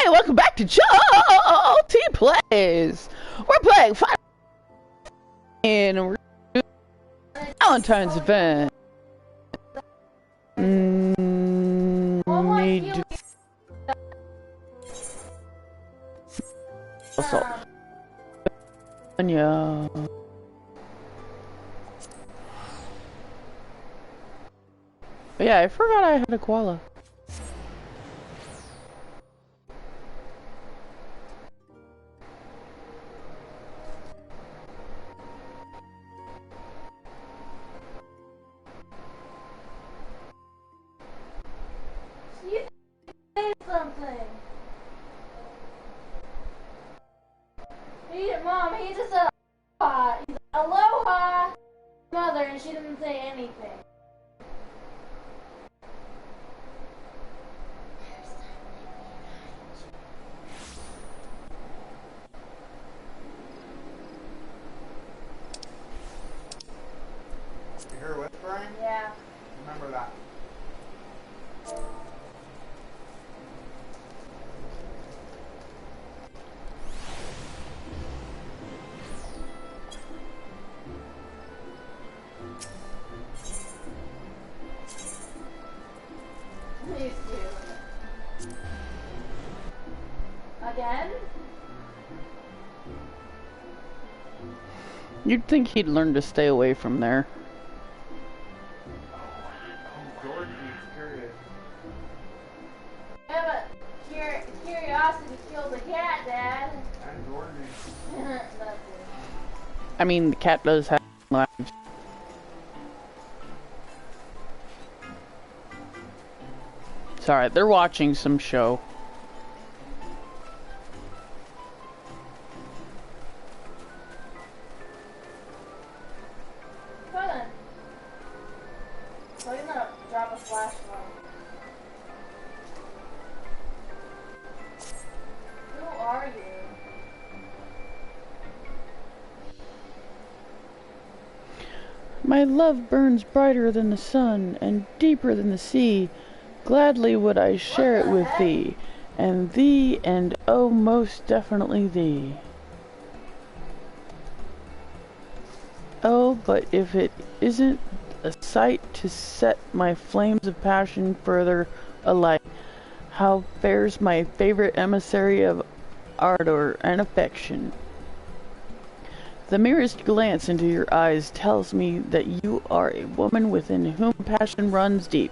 welcome back to Jolty Plays. We're playing in Valentine's event. Need to assault. Yeah. Yeah, I forgot I had a koala. Mom, he just said aloha. He's like, aloha, mother, and she didn't say anything. You hear whispering? Yeah. Remember that. Please do. Again? You'd think he'd learn to stay away from there. Jordan is curious. Yeah, but curiosity kills a cat, Dad. And Jordan is. That's it. I mean, the cat does have lives. It's alright, they're watching some show. Go then. So you're gonna drop a flashlight. Who are you? My love burns brighter than the sun and deeper than the sea. Gladly would I share it with thee, and oh, most definitely thee. Oh, but if it isn't a sight to set my flames of passion further alight, how fares my favorite emissary of ardor and affection? The merest glance into your eyes tells me that you are a woman within whom passion runs deep.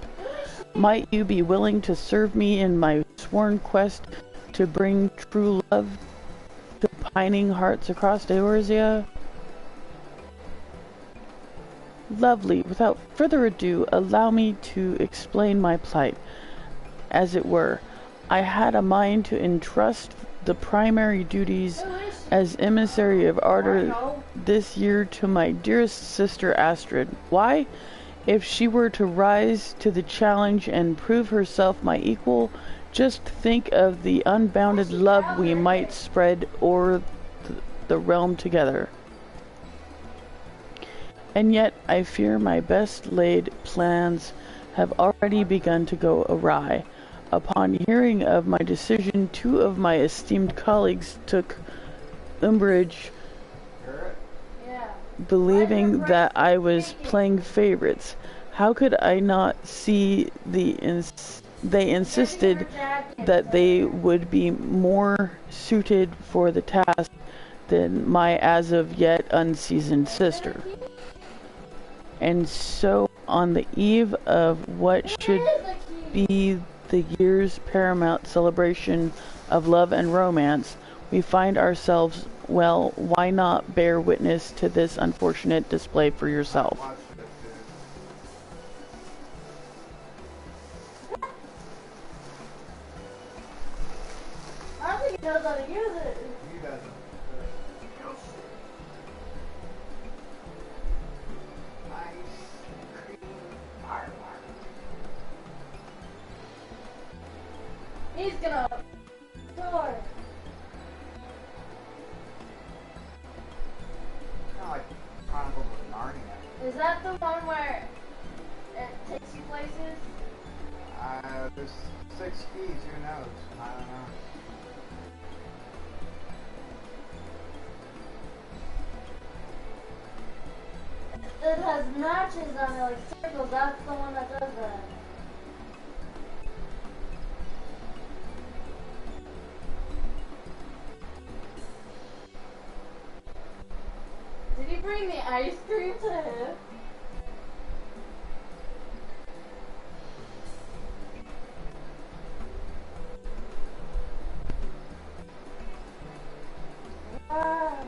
Might you be willing to serve me in my sworn quest to bring true love to pining hearts across Eorzea? Lovely, without further ado, allow me to explain my plight. As it were, I had a mind to entrust the primary duties as emissary of ardor this year to my dearest sister Astrid. Why? If she were to rise to the challenge and prove herself my equal, just think of the unbounded love we might spread o'er the realm together. And yet I fear my best laid plans have already begun to go awry. Upon hearing of my decision, 2 of my esteemed colleagues took umbrage, believing that I was playing favorites. How could I not see they insisted that they would be more suited for the task than my as of yet unseasoned sister. And so on the eve of what should be the year's paramount celebration of love and romance, we find ourselves, well, why not bear witness to this unfortunate display for yourself? I don't think he knows how to use it. He doesn't. Nice cream firework. He's gonna door. Kind of like Chronicles of Narnia. Is that the one where it takes you places? There's 6 keys, who knows? I don't know. that has matches on it, like circles, that's the one that does that. Did he bring the ice cream to him? Ah.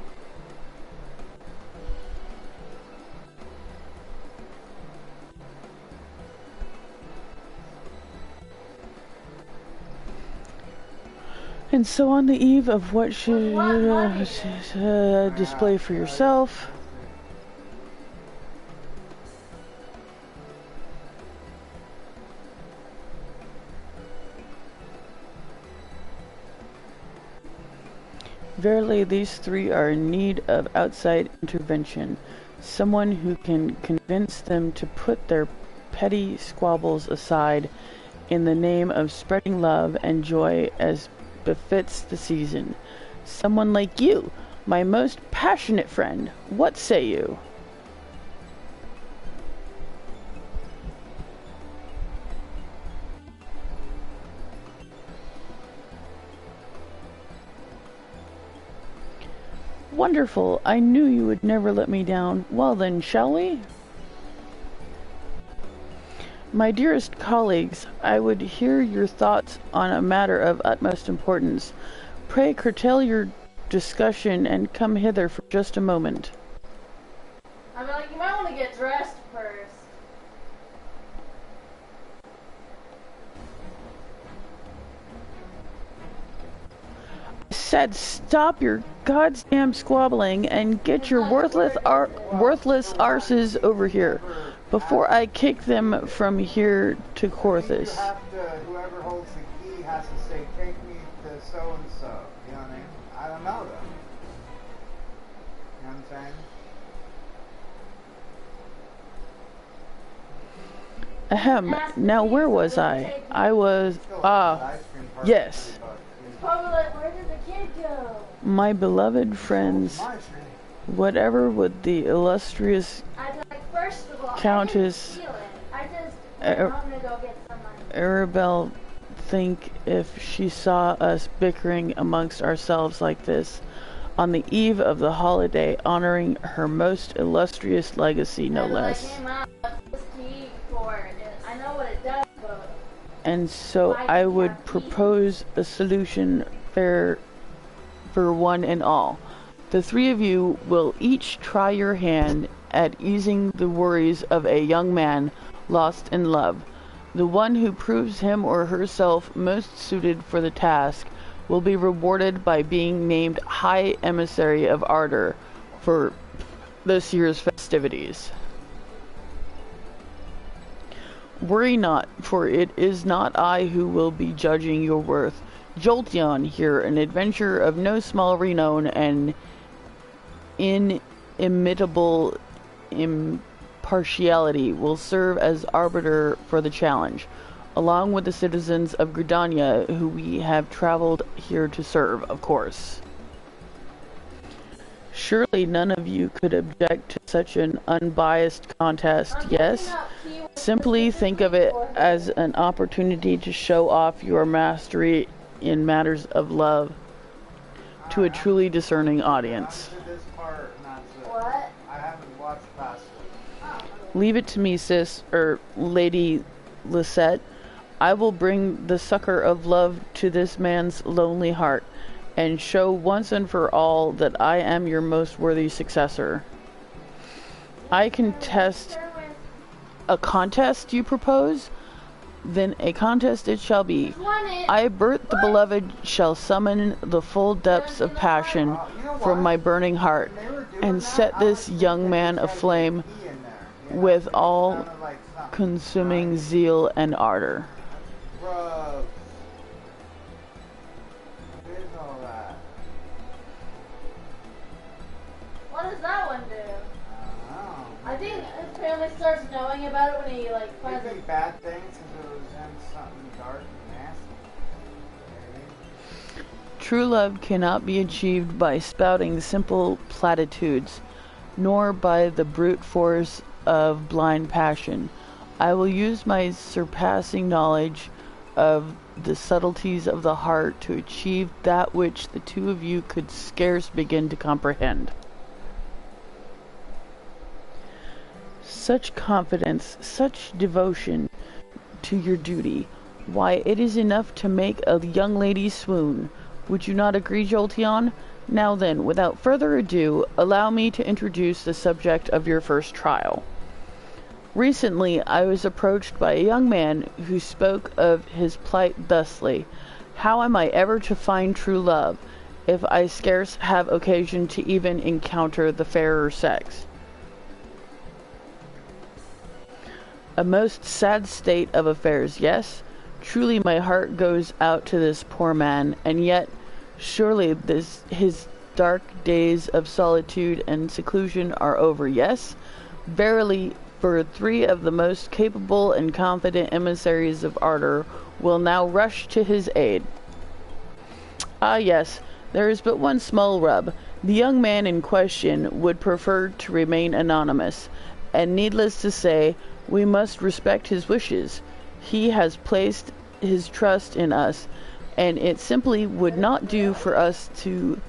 And so on the eve of what should display for yourself. Verily, these three are in need of outside intervention. Someone who can convince them to put their petty squabbles aside in the name of spreading love and joy as befits the season. Someone like you, my most passionate friend. What say you? Wonderful. I knew you would never let me down. Well then, shall we? My dearest colleagues, I would hear your thoughts on a matter of utmost importance. Pray curtail your discussion and come hither for just a moment. I mean, like, you might want to get dressed first. I said stop your goddamn squabbling and get your worthless arses over here before I kick them from here to Corthus. Whoever holds the key has to say, take me to so-and-so. You know what I mean? I don't know though. You know what I'm saying? Ahem. Now where was I? I was... yes. Probably like, where did the kid go? My beloved friends, whatever would the illustrious First of all, Countess I just went home to go get some money. Arabelle think if she saw us bickering amongst ourselves like this on the eve of the holiday, honoring her most illustrious legacy, no less. Like, hey, Mom, what's this key for? I know what it does, but... And so I would propose a solution fair for one and all. The three of you will each try your hand at easing the worries of a young man lost in love. The one who proves him or herself most suited for the task will be rewarded by being named High Emissary of Ardor for this year's festivities. Worry not, for it is not I who will be judging your worth. Jolty here, an adventurer of no small renown and inimitable impartiality, will serve as arbiter for the challenge, along with the citizens of Gridania who we have traveled here to serve, of course. Surely none of you could object to such an unbiased contest, yes? Simply think of it as an opportunity to show off your mastery in matters of love to a truly discerning audience. What? I haven't watched past it. Leave it to me, sis, or Lady Lisette. I will bring the succor of love to this man's lonely heart, and show once and for all that I am your most worthy successor. I contest a contest you propose? Then a contest it shall be. I, Bert the Beloved, shall summon the full depths of passion from my burning heart, and set this young man aflame with all-consuming zeal and ardor. Bro. What is all that? What does that one do? I don't know. I think his family starts knowing about it when he like finds Could be it. bad things because it was in something dark and nasty. Maybe. True love cannot be achieved by spouting simple platitudes, nor by the brute force of blind passion. I will use my surpassing knowledge of the subtleties of the heart to achieve that which the two of you could scarce begin to comprehend. Such confidence, such devotion to your duty. Why, it is enough to make a young lady swoon. Would you not agree, Jolteon? Now then, without further ado, allow me to introduce the subject of your first trial. Recently, I was approached by a young man who spoke of his plight thusly: how am I ever to find true love, if I scarce have occasion to even encounter the fairer sex? A most sad state of affairs, yes? Truly my heart goes out to this poor man, and yet surely his dark days of solitude and seclusion are over, yes? Verily, for 3 of the most capable and confident emissaries of ardor will now rush to his aid. Ah yes, there is but one small rub. The young man in question would prefer to remain anonymous, and needless to say, we must respect his wishes. He has placed his trust in us, and it simply would not do for us to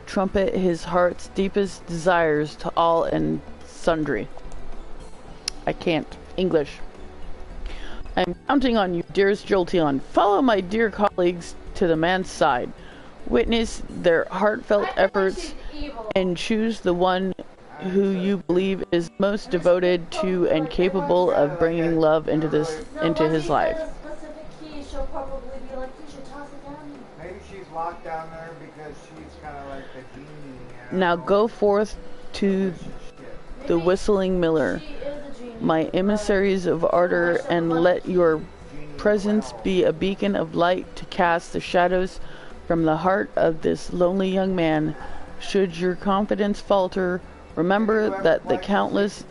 trumpet his heart's deepest desires to all and sundry. I can't English. I'm counting on you, dearest Jolteon. Follow my dear colleagues to the man's side. Witness their heartfelt efforts and choose the one who you believe is most devoted to and capable of bringing love into his life. Maybe she's locked down there because she's kind of like the genie. You know? Now go forth to the whistling miller, my emissaries of ardor, and let your presence be a beacon of light to cast the shadows from the heart of this lonely young man. Should your confidence falter, remember that the countless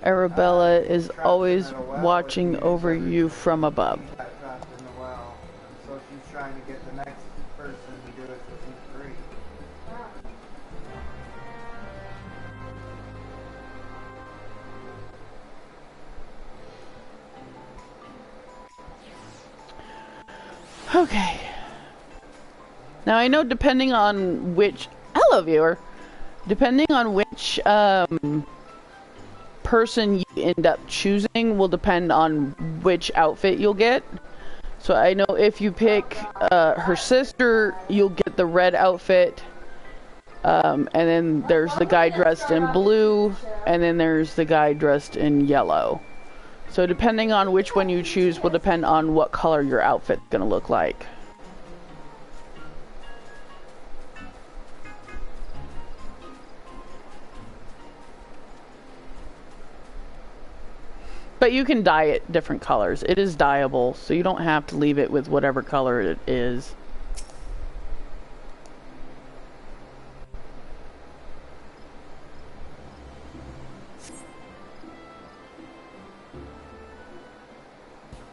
Arabella is always watching over you from above. So she's trying to get the next person to do it so she's free. Okay. Now I know depending on which... Hello, viewer. Depending on which person you end up choosing will depend on which outfit you'll get. So I know if you pick her sister, you'll get the red outfit. And then there's the guy dressed in blue. And then there's the guy dressed in yellow. So depending on which one you choose will depend on what color your outfit's gonna look like. But you can dye it different colors. It is dyeable, so you don't have to leave it with whatever color it is.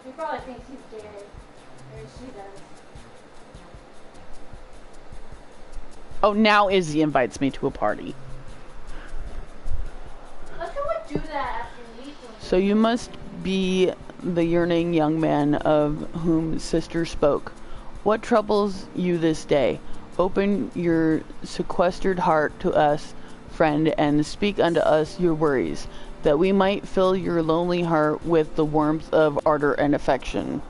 She probably thinks he's gay. Or she does. Oh, now Izzy invites me to a party. Let's go and do that after we eat them. So you must be the yearning young man of whom sister spoke. What troubles you this day? Open your sequestered heart to us, friend, and speak unto us your worries, that we might fill your lonely heart with the warmth of ardor and affection.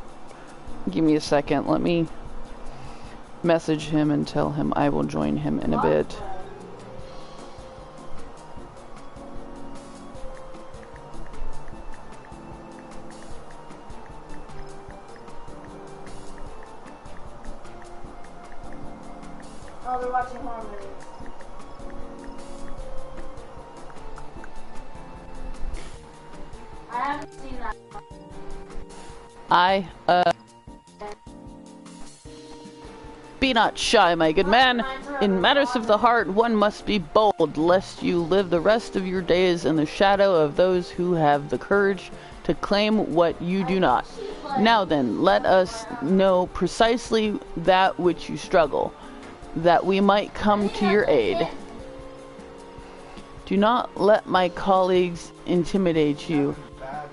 Give me a second. Let me message him and tell him I will join him in a bit. Oh, they're watching horror movies. I haven't seen that. Be not shy, my good man. In matters of the heart, one must be bold, lest you live the rest of your days in the shadow of those who have the courage to claim what you do not. Now then, let us know precisely that which you struggle, that we might come to your aid. Do not let my colleagues intimidate you.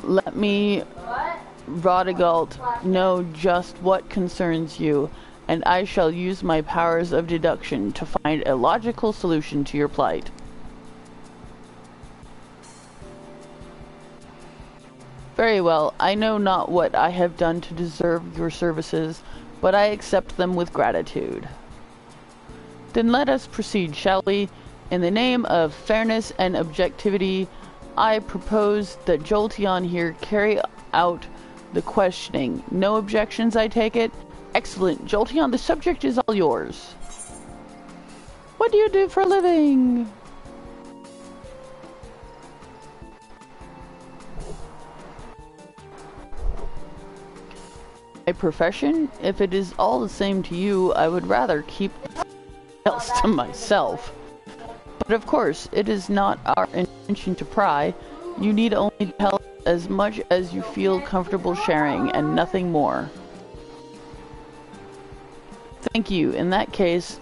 Let me, What? Rodegalt, know just what concerns you, and I shall use my powers of deduction to find a logical solution to your plight. Very well, I know not what I have done to deserve your services, but I accept them with gratitude. Then let us proceed, shall we? In the name of fairness and objectivity, I propose that Jolty here carry out the questioning. No objections, I take it? Excellent. Jolty, the subject is all yours. What do you do for a living? My profession? If it is all the same to you, I would rather keep else to myself. But of course, it is not our intention to pry. You need only tell as much as you feel comfortable sharing, and nothing more. Thank you. In that case,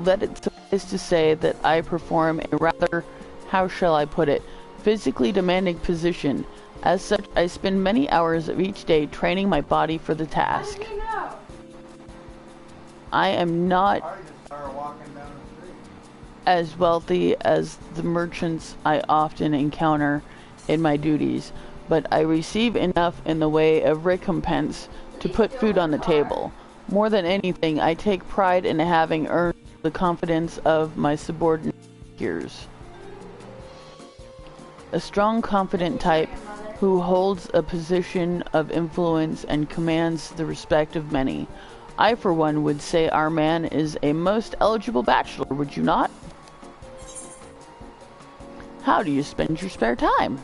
let it suffice to say that I perform a rather, how shall I put it, physically demanding position. As such, I spend many hours of each day training my body for the task. How did you know? I am not I just started walking down the street. as wealthy as the merchants I often encounter in my duties, but I receive enough in the way of recompense to put food on the table. More than anything, I take pride in having earned the confidence of my subordinate peers. A strong, confident type who holds a position of influence and commands the respect of many. I, for one, would say our man is a most eligible bachelor, would you not? How do you spend your spare time?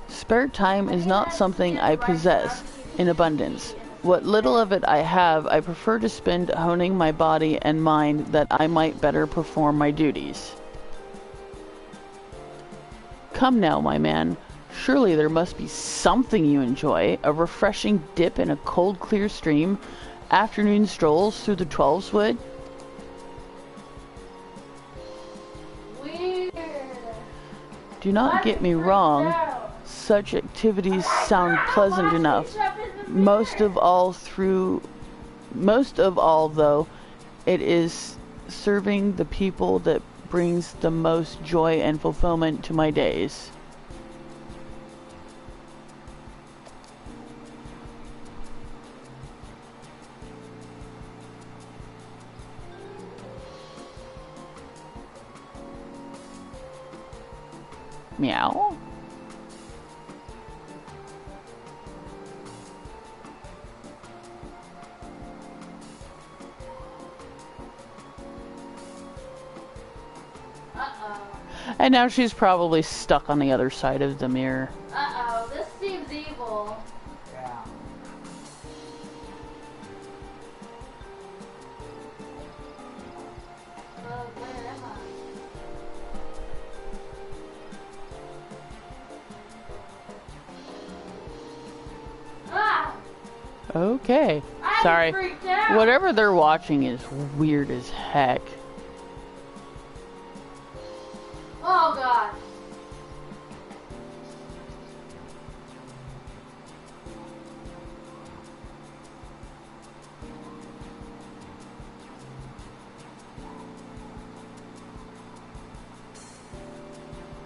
Spare time is not something I possess in abundance. What little of it I have, I prefer to spend honing my body and mind that I might better perform my duties. Come now, my man. Surely there must be something you enjoy. A refreshing dip in a cold, clear stream, afternoon strolls through the Twelveswood. Weird. Do not get me wrong. Such activities sound pleasant enough. Most of all, though, it is serving the people that brings the most joy and fulfillment to my days. Meow. And now she's probably stuck on the other side of the mirror. Uh-oh, this seems evil. Yeah. Where am I? Ah! Okay. I'm Sorry. freaked out. Whatever they're watching is weird as heck. Oh god.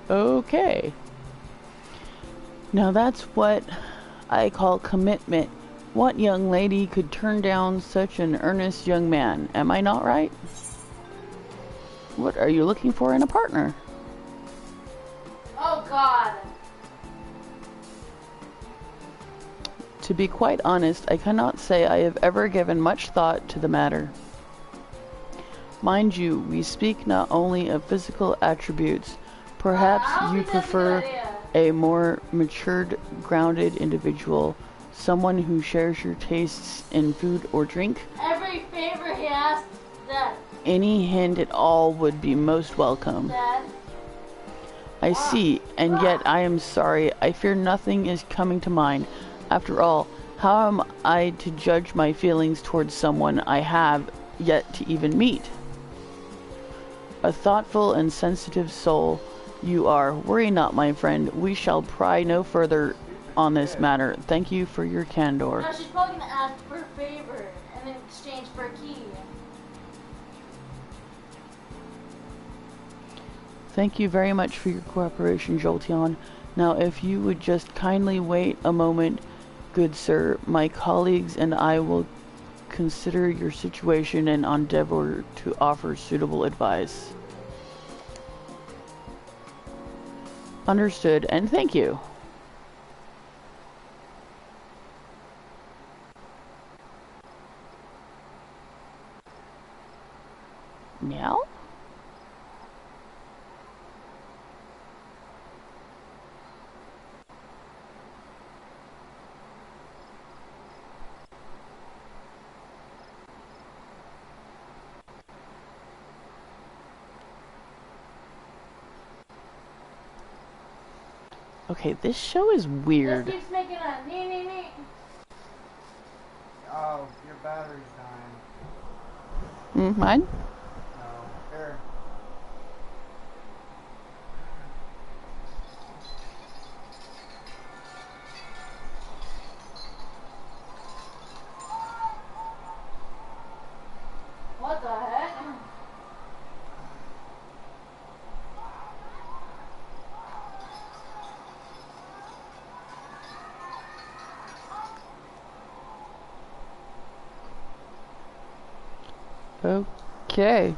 Okay. Now that's what I call commitment. What young lady could turn down such an earnest young man? Am I not right? What are you looking for in a partner? Oh god. To be quite honest, I cannot say I have ever given much thought to the matter. Mind you, we speak not only of physical attributes. Perhaps you prefer a more matured, grounded individual, someone who shares your tastes in food or drink. Every favor he asks, Dad. Any hint at all would be most welcome. Dad. I see, and yet I am sorry. I fear nothing is coming to mind. After all, how am I to judge my feelings towards someone I have yet to even meet. A thoughtful and sensitive soul you are. Worry not, my friend. We shall pry no further on this matter. Thank you for your candor. Now she's probably gonna ask for a favor and in exchange for a key. Thank you very much for your cooperation, Jolty. Now, if you would just kindly wait a moment, good sir, my colleagues and I will consider your situation and endeavor to offer suitable advice. Understood, and thank you. Meow? Okay, this show is weird. This keeps making a nee nee nee. Oh, your battery's dying. Mine? No. Here. What the heck? Okay.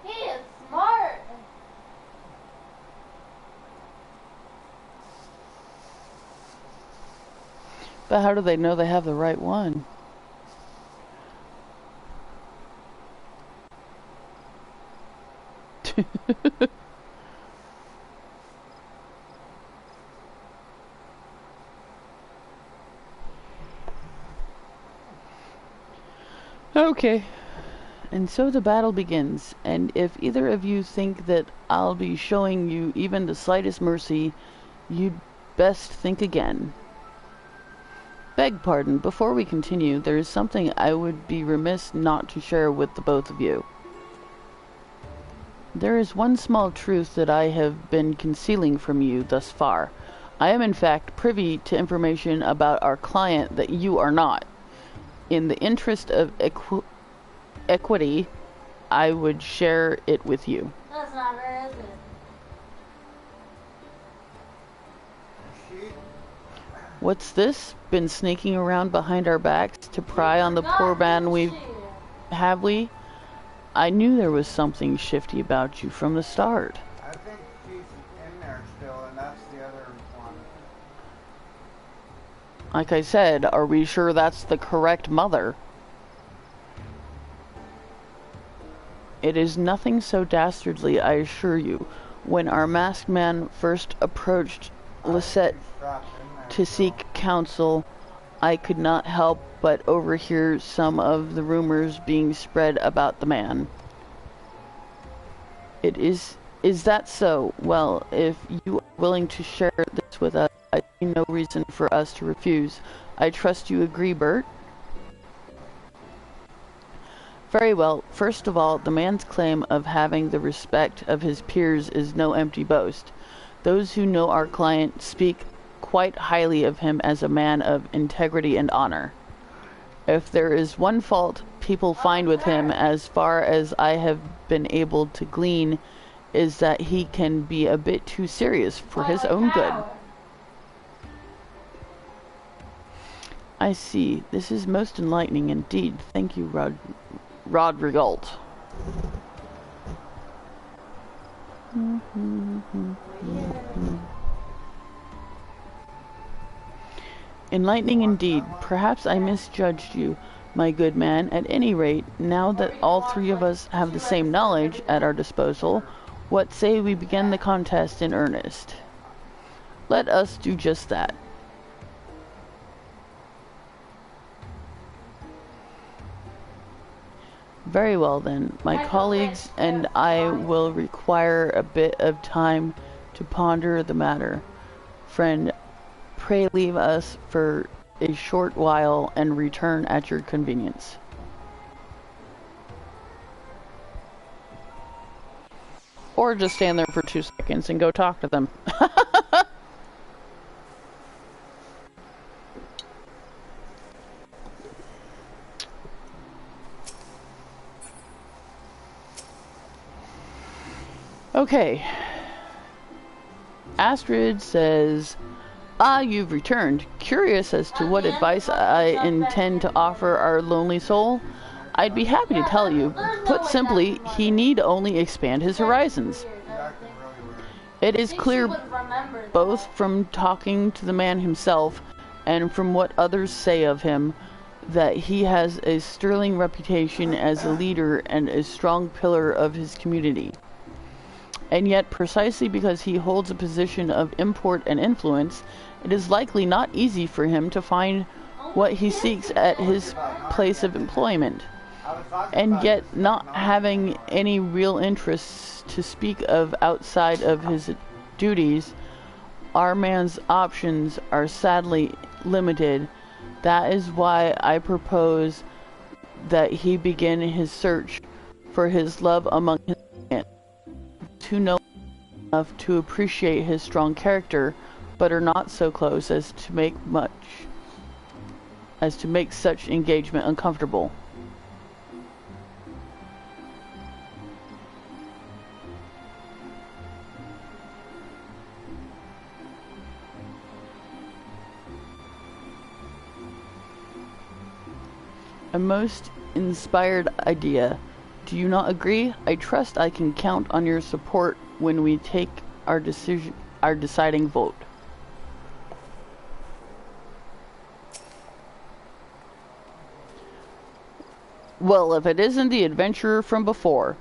He is smart. But how do they know they have the right one? Okay. And so the battle begins, and if either of you think that I'll be showing you even the slightest mercy, you'd best think again. Beg pardon, before we continue, there is something I would be remiss not to share with the both of you. There is one small truth that I have been concealing from you thus far. I am in fact privy to information about our client that you are not. In the interest of equity, I would share it with you. That's not her, is it? She. What's this? Been sneaking around behind our backs to pry on the poor man have we? I knew there was something shifty about you from the start. I think she's in there still, and that's the other one. Like I said, are we sure that's the correct mother? It is nothing so dastardly, I assure you. When our masked man first approached Lisette to seek counsel, I could not help but overhear some of the rumors being spread about the man. Is that so? Well, if you are willing to share this with us, I see no reason for us to refuse. I trust you agree, Bert? Very well. First of all, the man's claim of having the respect of his peers is no empty boast. Those who know our client speak quite highly of him as a man of integrity and honor. If there is one fault people find with him, as far as I have been able to glean, is that he can be a bit too serious for his own good. I see. This is most enlightening indeed. Thank you, Rodrigault. Enlightening indeed. Perhaps I misjudged you, my good man. At any rate, now that all three of us have the same knowledge at our disposal, what say we begin the contest in earnest? Let us do just that. Very well then. My colleagues and I will require a bit of time to ponder the matter. Friend, pray leave us for a short while and return at your convenience. Or just stand there for 2 seconds and go talk to them. Okay. Astrid says, you've returned. Curious as to what advice I intend to offer our lonely soul? I'd be happy to tell you. Put simply, he need only expand his horizons. It is clear, both from talking to the man himself and from what others say of him, that he has a sterling reputation as a leader and a strong pillar of his community. And yet, precisely because he holds a position of import and influence, it is likely not easy for him to find what he seeks at his place of employment. And yet, not having any real interests to speak of outside of his duties, our man's options are sadly limited. That is why I propose that he begin his search for his love among his men, who know enough to appreciate his strong character, but are not so close as to make such engagement uncomfortable. A most inspired idea. Do you not agree? I trust I can count on your support when we take our deciding vote. Well, if it isn't the adventurer from before.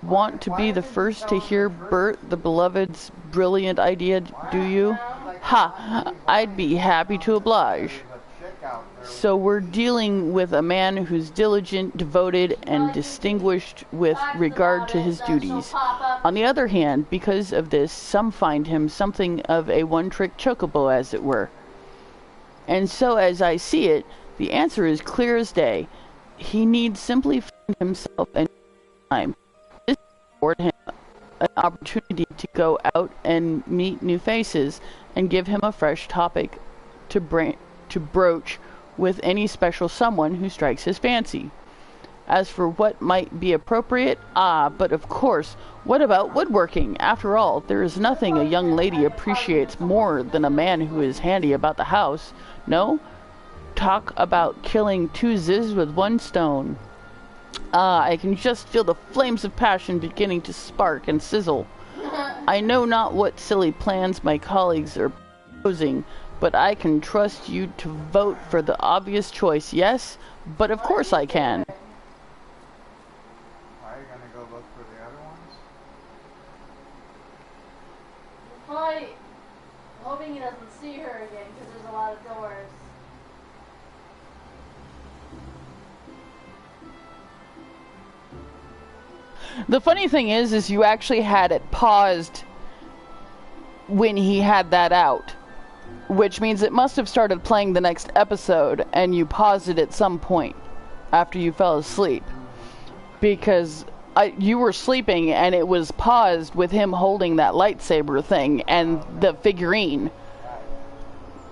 Want to be the first to hear Bert the Beloved's brilliant idea, do you? Ha! I'd be happy to oblige. So we're dealing with a man who's diligent, devoted, and distinguished with regard to his duties. On the other hand, because of this, some find him something of a one-trick chocobo, as it were. And so, as I see it, the answer is clear as day. He needs simply find himself and time. This afford him an opportunity to go out and meet new faces, and give him a fresh topic to broach with any special someone who strikes his fancy. As for what might be appropriate, but of course, what about woodworking? After all, there is nothing a young lady appreciates more than a man who is handy about the house. No? Talk about killing 2 zizz with 1 stone. I can just feel the flames of passion beginning to spark and sizzle. I know not what silly plans my colleagues are proposing, but I can trust you to vote for the obvious choice. Yes, but of course I can. Are you gonna go look for the other ones? Probably hoping he doesn't see her again because there's a lot of doors. The funny thing is you actually had it paused when he had that out. Which means it must have started playing the next episode, and you paused it at some point after you fell asleep. Because you were sleeping, and it was paused with him holding that lightsaber thing and the figurine.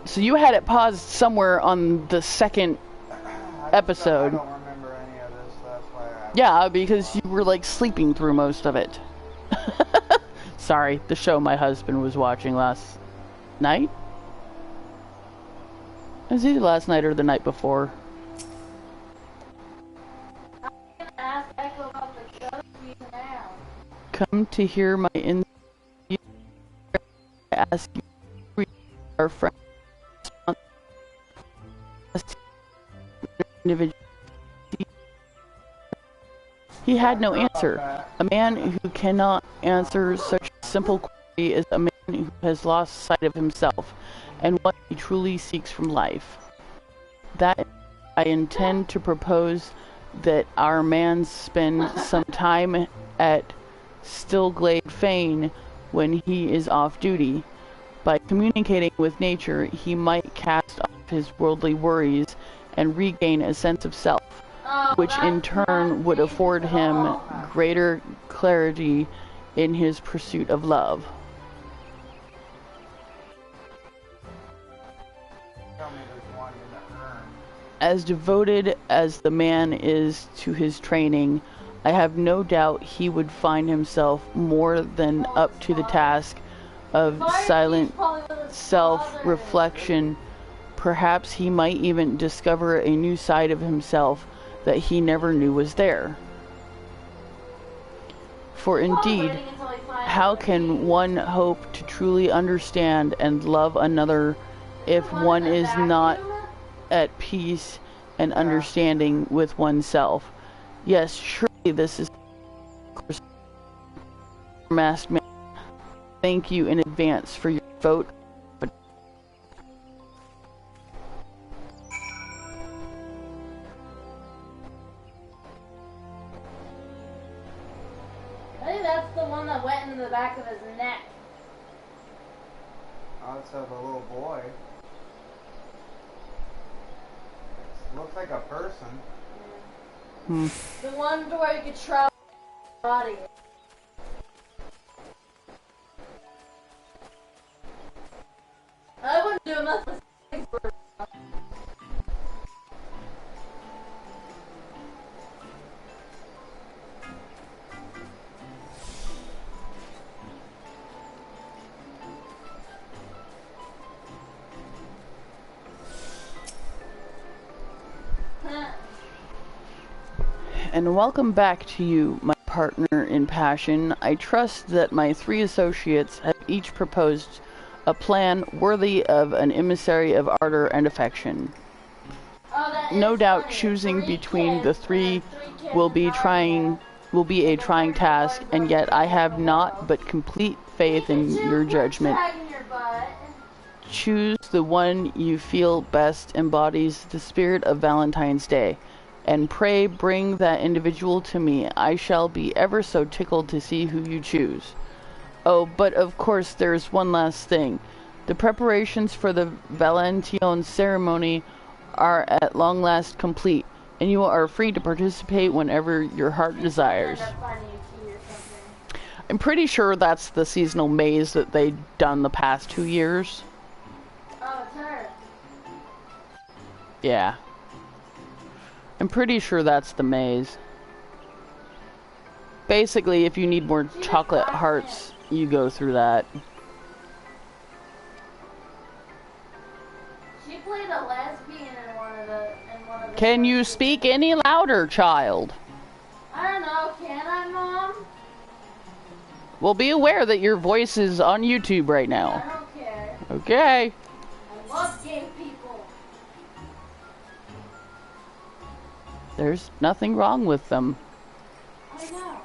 So you had it paused somewhere on the second episode. I don't remember any of this, that's why I... Yeah, because you were like sleeping through most of it. Sorry, the show my husband was watching last night? It was either last night or the night before. I'm gonna ask Echo about the show now. Come to hear my I ask you, our friend, individual. He had no answer. A man who cannot answer such a simple query is a man who has lost sight of himself and what he truly seeks from life. That I intend to propose that our man spend some time at Stillglade Fane when he is off duty. By communicating with nature, he might cast off his worldly worries and regain a sense of self, which in turn would afford him greater clarity in his pursuit of love. As devoted as the man is to his training, I have no doubt he would find himself more than up to the task of silent self-reflection. Perhaps he might even discover a new side of himself that he never knew was there. For indeed, how can one hope to truly understand and love another if one is not at peace and understanding with oneself? Yes, surely this is masked man. Thank you in advance for your vote. I think that's the one that went in the back of his neck. Oh, it's of a little boy. It looks like a person. The one where you could travel the body. I wouldn't do nothing. And welcome back to you, my partner in passion. I trust that my three associates have each proposed a plan worthy of an emissary of ardor and affection. No doubt choosing between the three will be a trying task, and yet I have not but complete faith in your judgment. Choose the one you feel best embodies the spirit of Valentine's Day, and pray bring that individual to me. I shall be ever so tickled to see who you choose. Oh, but of course there's one last thing. The preparations for the Valentine ceremony are at long last complete, and you are free to participate whenever your heart desires. I'm pretty sure that's the seasonal maze that they've done the past 2 years. Oh, it's her. Yeah. I'm pretty sure that's the maze. Basically, if you need more chocolate hearts, you go through that. She played a lesbian in one of the. Can you speak any louder, child? I don't know. Can I, Mom? Well, be aware that your voice is on YouTube right I now. don't care. Okay. I love gay people. There's nothing wrong with them. I know.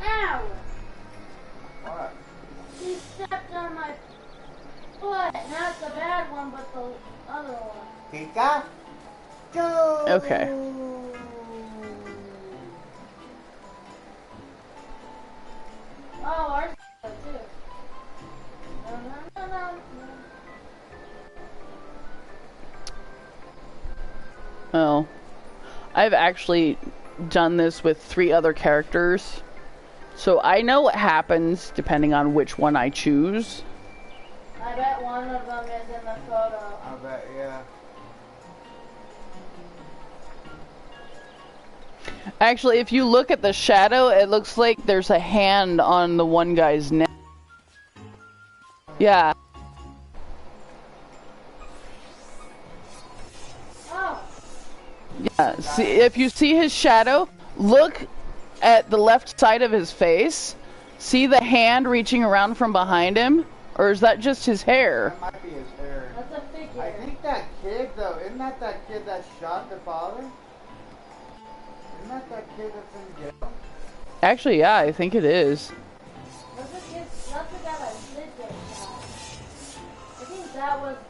Ow! What? He stepped on my foot. Not the bad one, but the other one. Pika? Okay. Oh, ours is too. No. Oh. I've actually done this with 3 other characters. So I know what happens depending on which one I choose. I bet one of them is in the photo. I bet, yeah. Actually, if you look at the shadow, it looks like there's a hand on the one guy's neck. Yeah. Oh, Yeah. See, if you see his shadow, look at the left side of his face. See the hand reaching around from behind him? Or is that just his hair? That might be his hair. that's a figure. I think that kid, though, isn't that kid that shot the father? Isn't that kid that's in jail? Actually, yeah, I think it is. What's the kid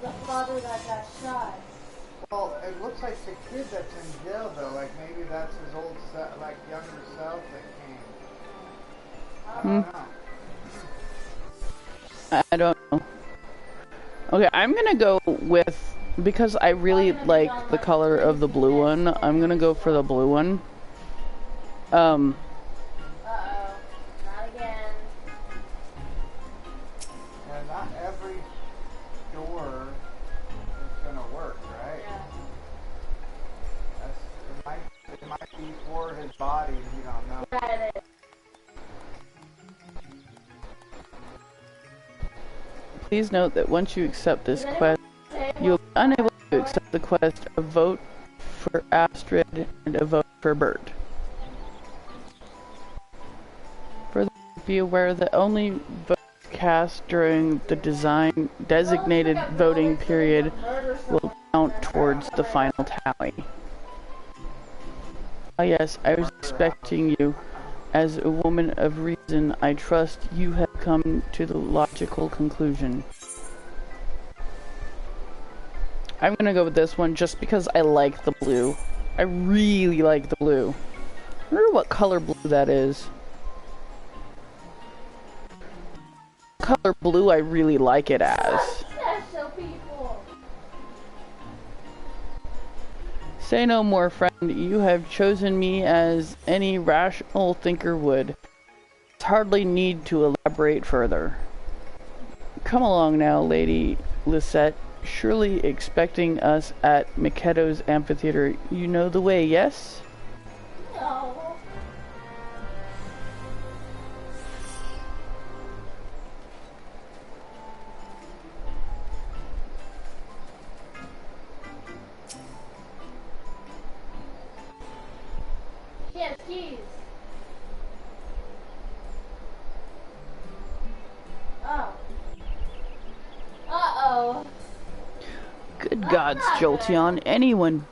the father that got shot. Well, it looks like the kid that's in jail, though. Like maybe that's his old, like younger self that came. I don't know. I don't know. Okay, I'm gonna go with, because I really like the color of the blue one, I'm gonna go for the blue one. Uh-oh. Not again. And not every door is gonna work, right? Yeah. It might be for his body, you don't know. Yeah, it is. Please note that once you accept this quest, you'll be unable to accept the quest a vote for Astrid and a vote for Bert. Further, be aware that only votes cast during the designated voting period will count towards the final tally. Ah yes, I was expecting you. As a woman of reason, I trust you have come to the logical conclusion. I'm gonna go with this one just because I like the blue. I really like the blue. I wonder what color blue that is. Color blue I really like it as. Special people. Say no more, friend. You have chosen me as any rational thinker would. Hardly need to elaborate further. Come along now, Lady Lisette. Surely expecting us at Mikedo's amphitheater. You know the way, yes? No. Yes, keys. Oh. Uh-oh. Good gods, Jolteon. Anyone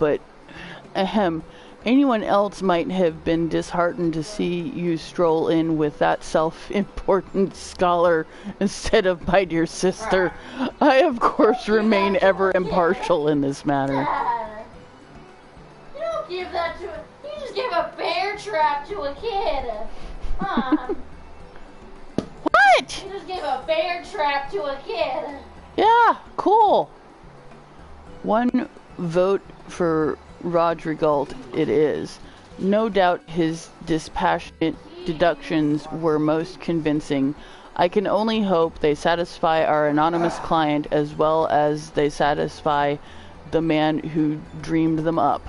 else might have been disheartened to see you stroll in with that self-important scholar instead of my dear sister. I, of course, remain ever impartial in this matter. Dad, you don't give that to a... You just give a bear trap to a kid. Huh? What? You just gave a bear trap to a kid. Yeah, cool. One vote for Rodrigalt it is. No doubt his dispassionate deductions were most convincing. I can only hope they satisfy our anonymous client as well as they satisfy the man who dreamed them up.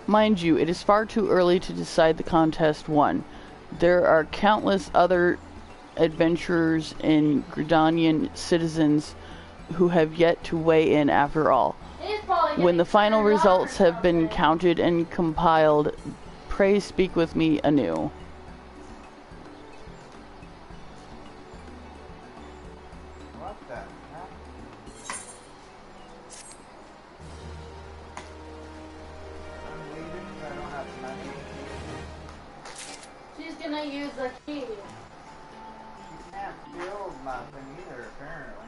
Mind you, it is far too early to decide the contest won. There are countless other adventurers and Gridanian citizens who have yet to weigh in after all. When the final results have been counted and compiled, pray speak with me anew. What the heck? I'm leaving because I don't have money. She's gonna use the key. You can't build nothing either, apparently.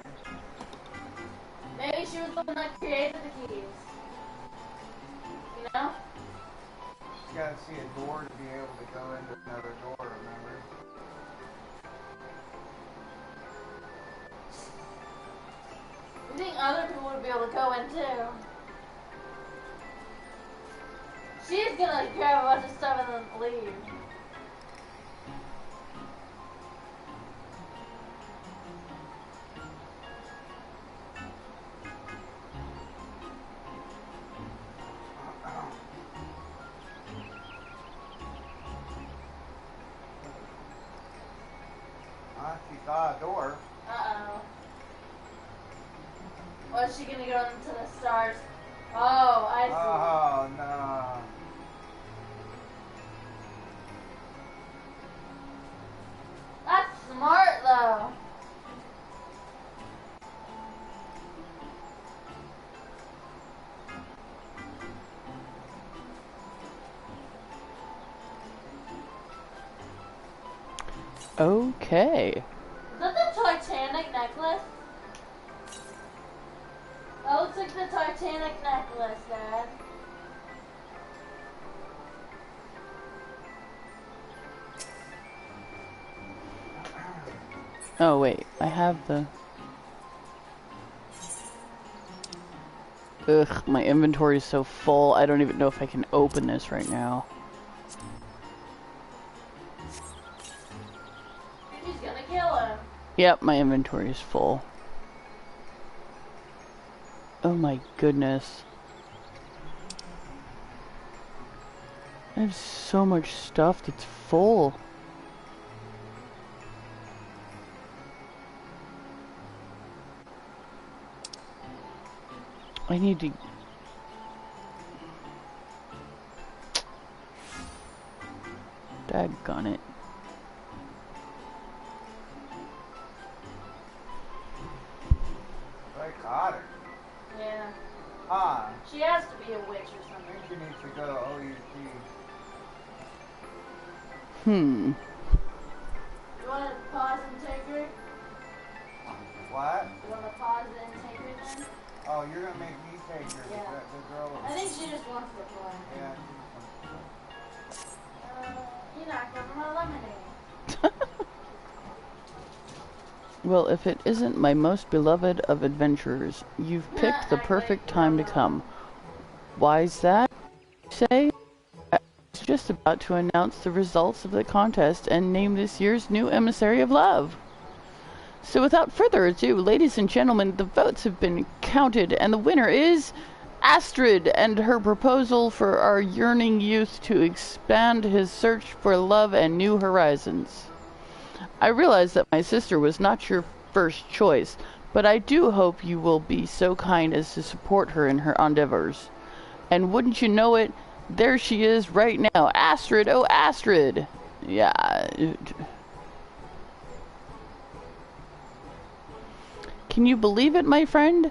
Maybe she was the one that created the keys. You know? You gotta see a door to be able to go into another door, remember? You think other people would be able to go in too? She's gonna grab a bunch of stuff and then leave. She saw a door. Uh-oh. Was she gonna go into the stars? Oh, I see. Oh, no. That's smart, though. Okay. Is that the Titanic necklace? That looks like the Titanic necklace, Dad. Oh wait, I have the... Ugh, my inventory is so full, I don't even know if I can open this right now. He's gonna kill him. Yep, my inventory is full. Oh my goodness. I have so much stuff that's full. I need to... Daggone it. I caught her. Yeah. Ah, She has to be a witch or something. she needs to go to OUT. Hmm. You wanna pause and take her? What? You wanna pause it and take her then? Oh, you're gonna make me take her. Yeah. The girl. I think she just wants to play. Yeah. You're not giving my lemonade. Well, if it isn't my most beloved of adventurers, you've picked the perfect time to come. Why's that, you say? I was just about to announce the results of the contest and name this year's new emissary of love. So without further ado, ladies and gentlemen, the votes have been counted, and the winner is Astrid and her proposal for our yearning youth to expand his search for love and new horizons. I realize that my sister was not your first choice, but I do hope you will be so kind as to support her in her endeavors. And wouldn't you know it, there she is right now. Astrid, oh Astrid! Yeah. Can you believe it, my friend?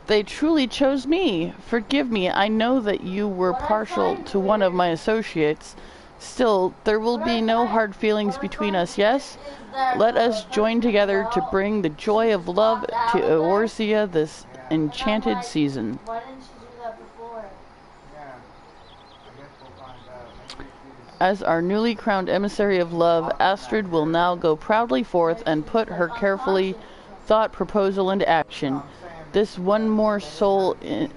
They truly chose me. Forgive me, I know that you were partial to one of my associates. Still, there will be no hard feelings between us, yes? Let us join together to bring the joy of love to Eorzea this enchanted season. Why didn't you do that before? Yeah. I guess we'll find out. Maybe she's... As our newly crowned emissary of love, Astrid will now go proudly forth and put her carefully thought proposal into action. This one more soul in...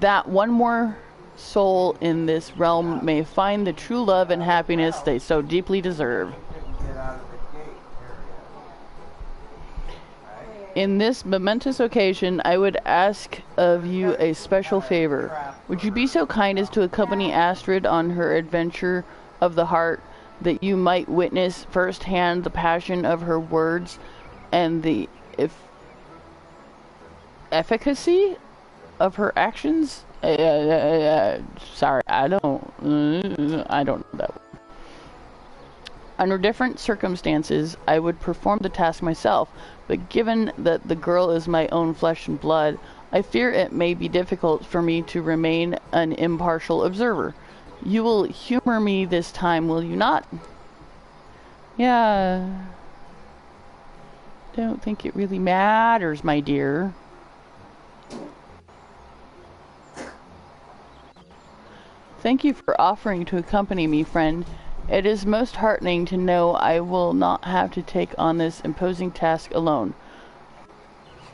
That one more soul in this realm may find the true love and happiness they so deeply deserve. Get out of the gate area. In this momentous occasion, I would ask of you a special favor. Would you be so kind as to accompany Astrid on her adventure of the heart, that you might witness firsthand the passion of her words and the efficacy of her actions? Sorry, I don't know that one. Under different circumstances, I would perform the task myself, but given that the girl is my own flesh and blood, I fear it may be difficult for me to remain an impartial observer. You will humor me this time, will you not? Yeah. Don't think it really matters, my dear. Thank you for offering to accompany me, friend. It is most heartening to know I will not have to take on this imposing task alone.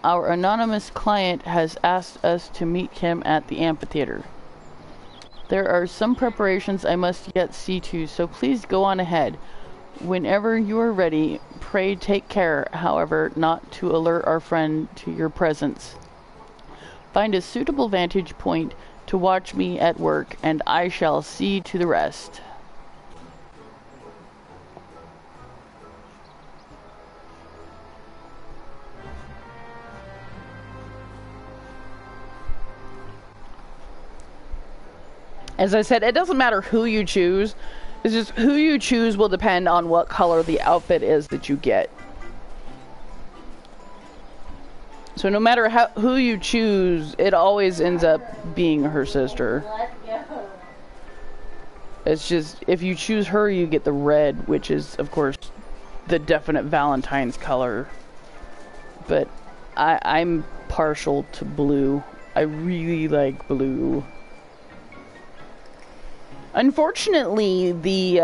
Our anonymous client has asked us to meet him at the amphitheater. There are some preparations I must yet see to, so please go on ahead. Whenever you are ready, pray take care, however, not to alert our friend to your presence. Find a suitable vantage point to watch me at work, and I shall see to the rest. As I said, it doesn't matter who you choose. It's just who you choose will depend on what color the outfit is that you get. So no matter who you choose, it always ends up being her sister. Let's go. It's just, if you choose her, you get the red, which is, of course, the definite Valentine's color. But I'm partial to blue. I really like blue. Unfortunately, the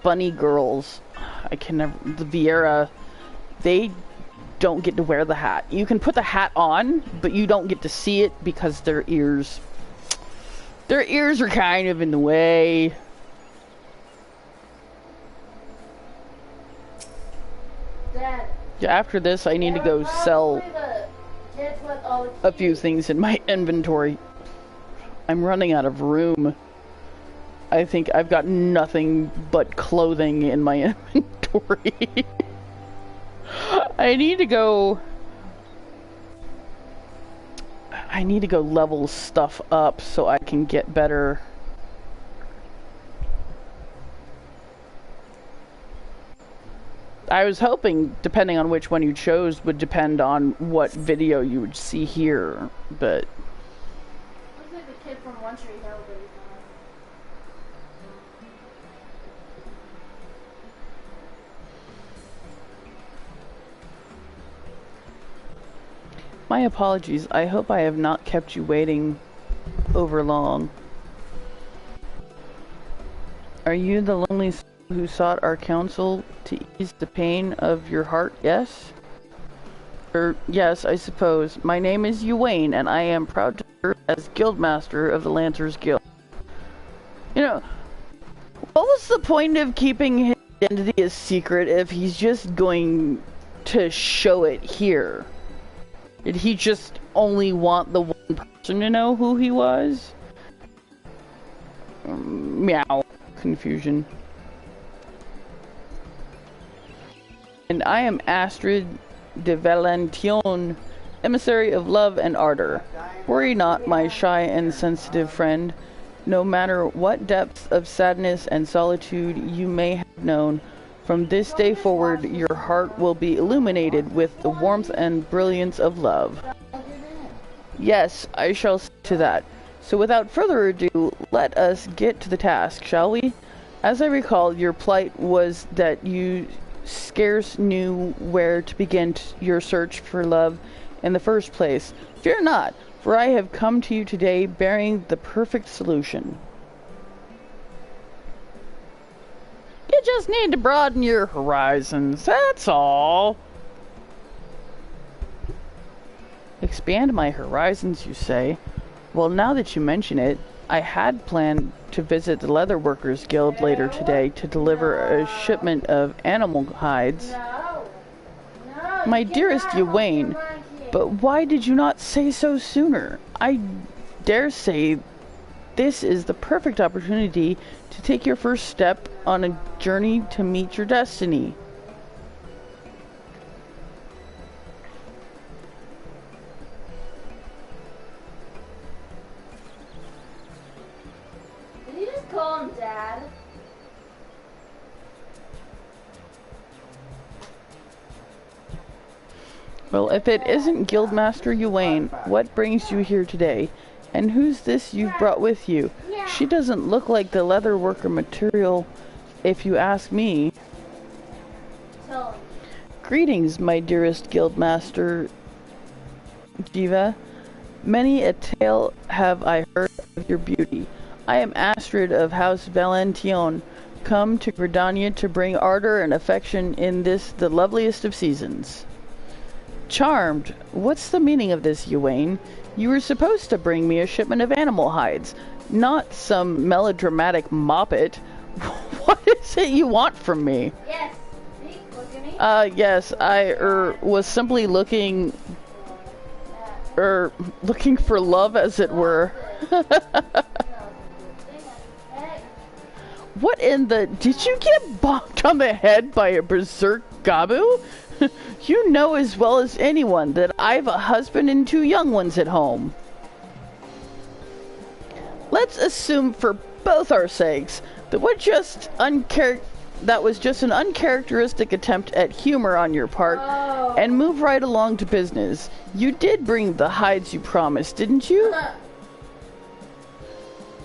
bunny girls, the Vieira, they don't get to wear the hat. You can put the hat on, but you don't get to see it because their ears are kind of in the way. Dad. Yeah, after this, I need to go sell a few things in my inventory. I'm running out of room. I think I've got nothing but clothing in my inventory. I need to go level stuff up so I can get better. I was hoping, depending on which one you chose, would depend on what video you would see here, but... Looks like the kid from One Tree Hill, but he's not. My apologies. I hope I have not kept you waiting over long. Are you the lonely soul who sought our counsel to ease the pain of your heart? Yes? Yes, I suppose. My name is Uwain, and I am proud to serve as Guildmaster of the Lancers Guild. You know, what was the point of keeping his identity a secret if he's just going to show it here? Did he just only want the one person to know who he was? Meow. Confusion. And I am Astrid de Valentine, emissary of love and ardor. Worry not, my shy and sensitive friend. No matter what depths of sadness and solitude you may have known, from this day forward your heart will be illuminated with the warmth and brilliance of love. Yes, I shall see to that. So without further ado, let us get to the task, shall we? As I recall, your plight was that you scarce knew where to begin your search for love in the first place. Fear not, for I have come to you today bearing the perfect solution. You just need to broaden your horizons, that's all. Expand my horizons, you say? Well, now that you mention it, I had planned to visit the Leatherworkers Guild later today to deliver a shipment of animal hides. My dearest Uwain, but why did you not say so sooner? I dare say this is the perfect opportunity to take your first step on a journey to meet your destiny. Call him Dad. Well, if it isn't Guildmaster Uwain, what brings you here today? And who's this you've brought with you? She doesn't look like the leatherworker material, if you ask me. Greetings, my dearest Guildmaster Jiva. Many a tale have I heard of your beauty. I am Astrid of House Valentine, come to Gridania to bring ardor and affection in this, the loveliest of seasons. Charmed. What's the meaning of this, Uwain? You were supposed to bring me a shipment of animal hides, not some melodramatic moppet. What is it you want from me? Yes. See? Look at me. Yes, I, was simply looking for love, as it were. What in the... Did you get bonked on the head by a berserk Gabu? You know as well as anyone that I've a husband and 2 young ones at home. Let's assume for both our sakes that that was just an uncharacteristic attempt at humor on your part, and move right along to business. You did bring the hides you promised, didn't you?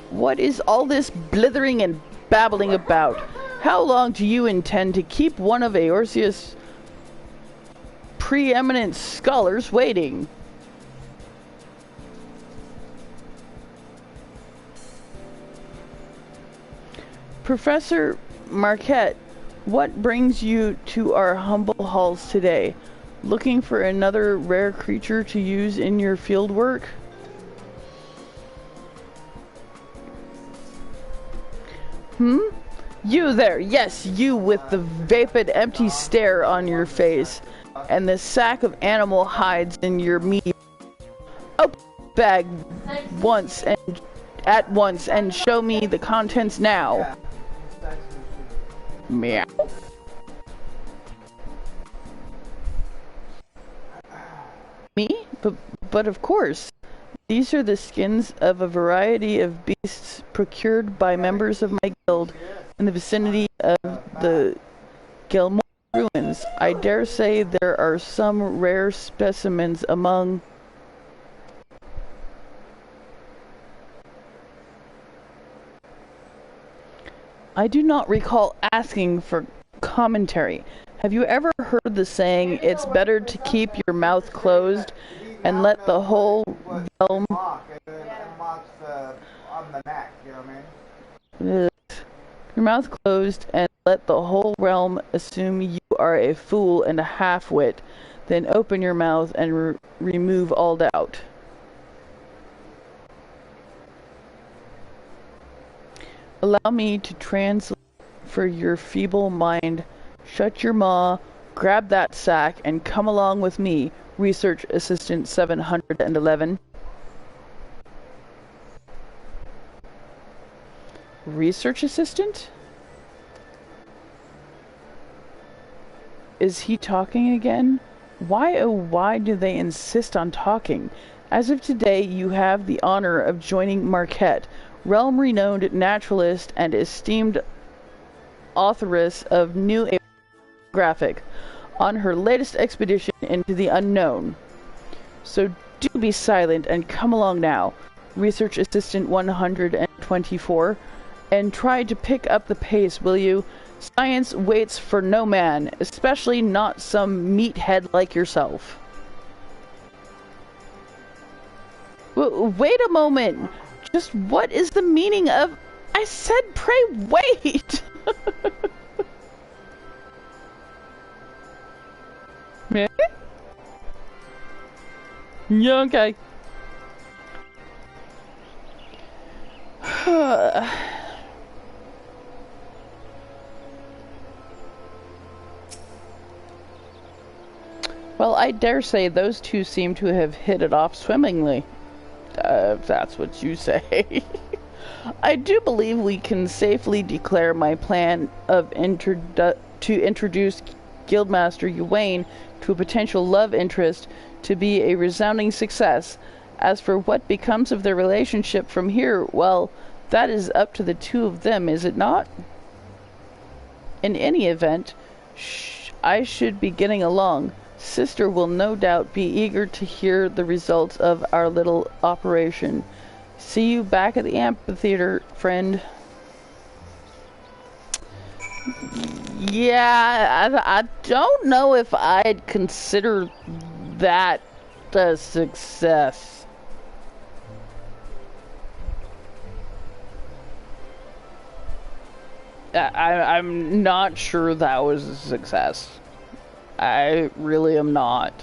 What is all this blithering and babbling about? How long do you intend to keep one of Eorzea's preeminent scholars waiting? Professor Marquette, what brings you to our humble halls today? Looking for another rare creature to use in your field work? You there, yes, you with the vapid empty stare on your face and the sack of animal hides in your meat. Open the bag at once and show me the contents now. Meow. Me? But of course. These are the skins of a variety of beasts procured by members of my guild in the vicinity of the Gilmore ruins. I dare say there are some rare specimens among... I do not recall asking for commentary. Have you ever heard the saying, it's better to keep your mouth closed and let the whole realm... Your mouth closed and let the whole realm assume you are a fool and a half-wit, then open your mouth and remove all doubt. Allow me to translate for your feeble mind. Shut your maw, grab that sack, and come along with me, Research Assistant 711. Research Assistant? Is he talking again? Why, oh why do they insist on talking? As of today, you have the honor of joining Marquette, realm-renowned naturalist and esteemed authoress of new graphic, on her latest expedition into the unknown. So do be silent and come along now, Research Assistant 124, and try to pick up the pace, will you? Science waits for no man, especially not some meathead like yourself. Wait a moment. Just what is the meaning of... I said pray wait! Yeah, okay. Well, I dare say those two seem to have hit it off swimmingly. If that's what you say. I do believe we can safely declare my plan of to introduce Guildmaster Uwain to a potential love interest to be a resounding success. As for what becomes of their relationship from here, well, that is up to the two of them, is it not? In any event, I should be getting along. Sister will no doubt be eager to hear the results of our little operation. See you back at the amphitheater, friend. Yeah, I don't know if I'd consider that a success. I'm not sure that was a success. I really am not.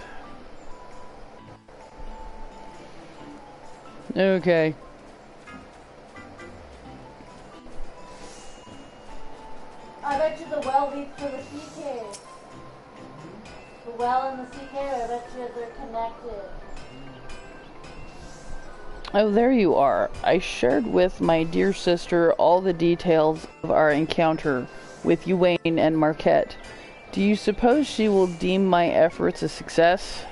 Okay. I bet you the well leads to the sea cave. The well and the sea cave, I bet you they're connected. Oh, there you are. I shared with my dear sister all the details of our encounter with Uwain and Marquette. Do you suppose she will deem my efforts a success?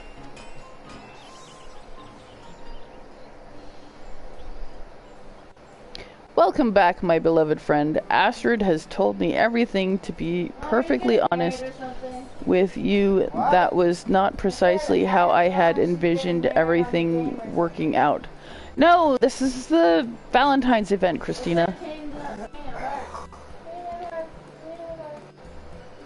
Welcome back, my beloved friend. Astrid has told me everything. To be perfectly honest with you, that was not precisely how I had envisioned everything working out. No, this is the Valentine's event, Christina.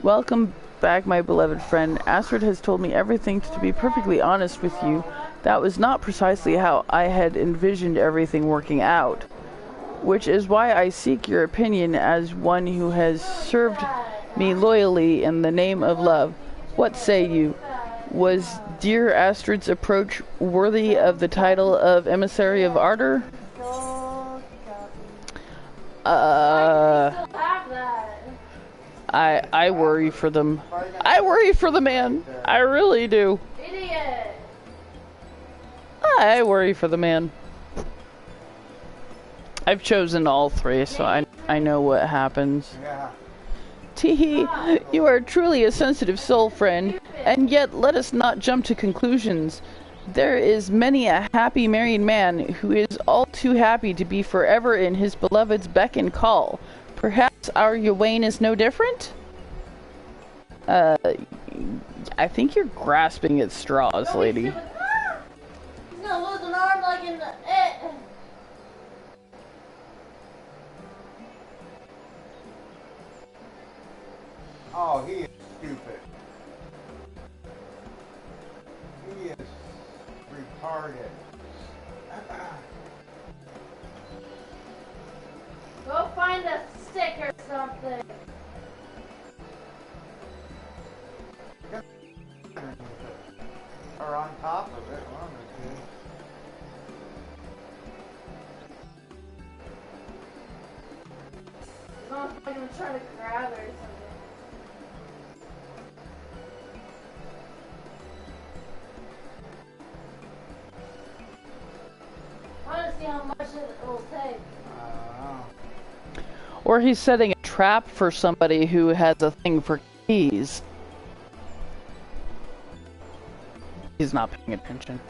Welcome back, my beloved friend. Astrid has told me everything. To be perfectly honest with you, that was not precisely how I had envisioned everything working out. Which is why I seek your opinion as one who has served me loyally in the name of love. What say you? Was dear Astrid's approach worthy of the title of Emissary of Ardor? I worry for them. I worry for the man. I really do. Idiot! I worry for the man. I've chosen all three, so I know what happens. Yeah. Teehee, you are truly a sensitive soul, friend, and yet let us not jump to conclusions. There is many a happy married man who is all too happy to be forever in his beloved's beck and call. Perhaps our Ywain is no different? I think you're grasping at straws, lady. He's gonna lose an arm like in it. Oh, he is stupid. He is retarded. Go find a stick or something. Or on top of it, one of the two. I'm gonna try to grab it or something. I want to see how much it will take. Or he's setting a trap for somebody who has a thing for keys. He's not paying attention.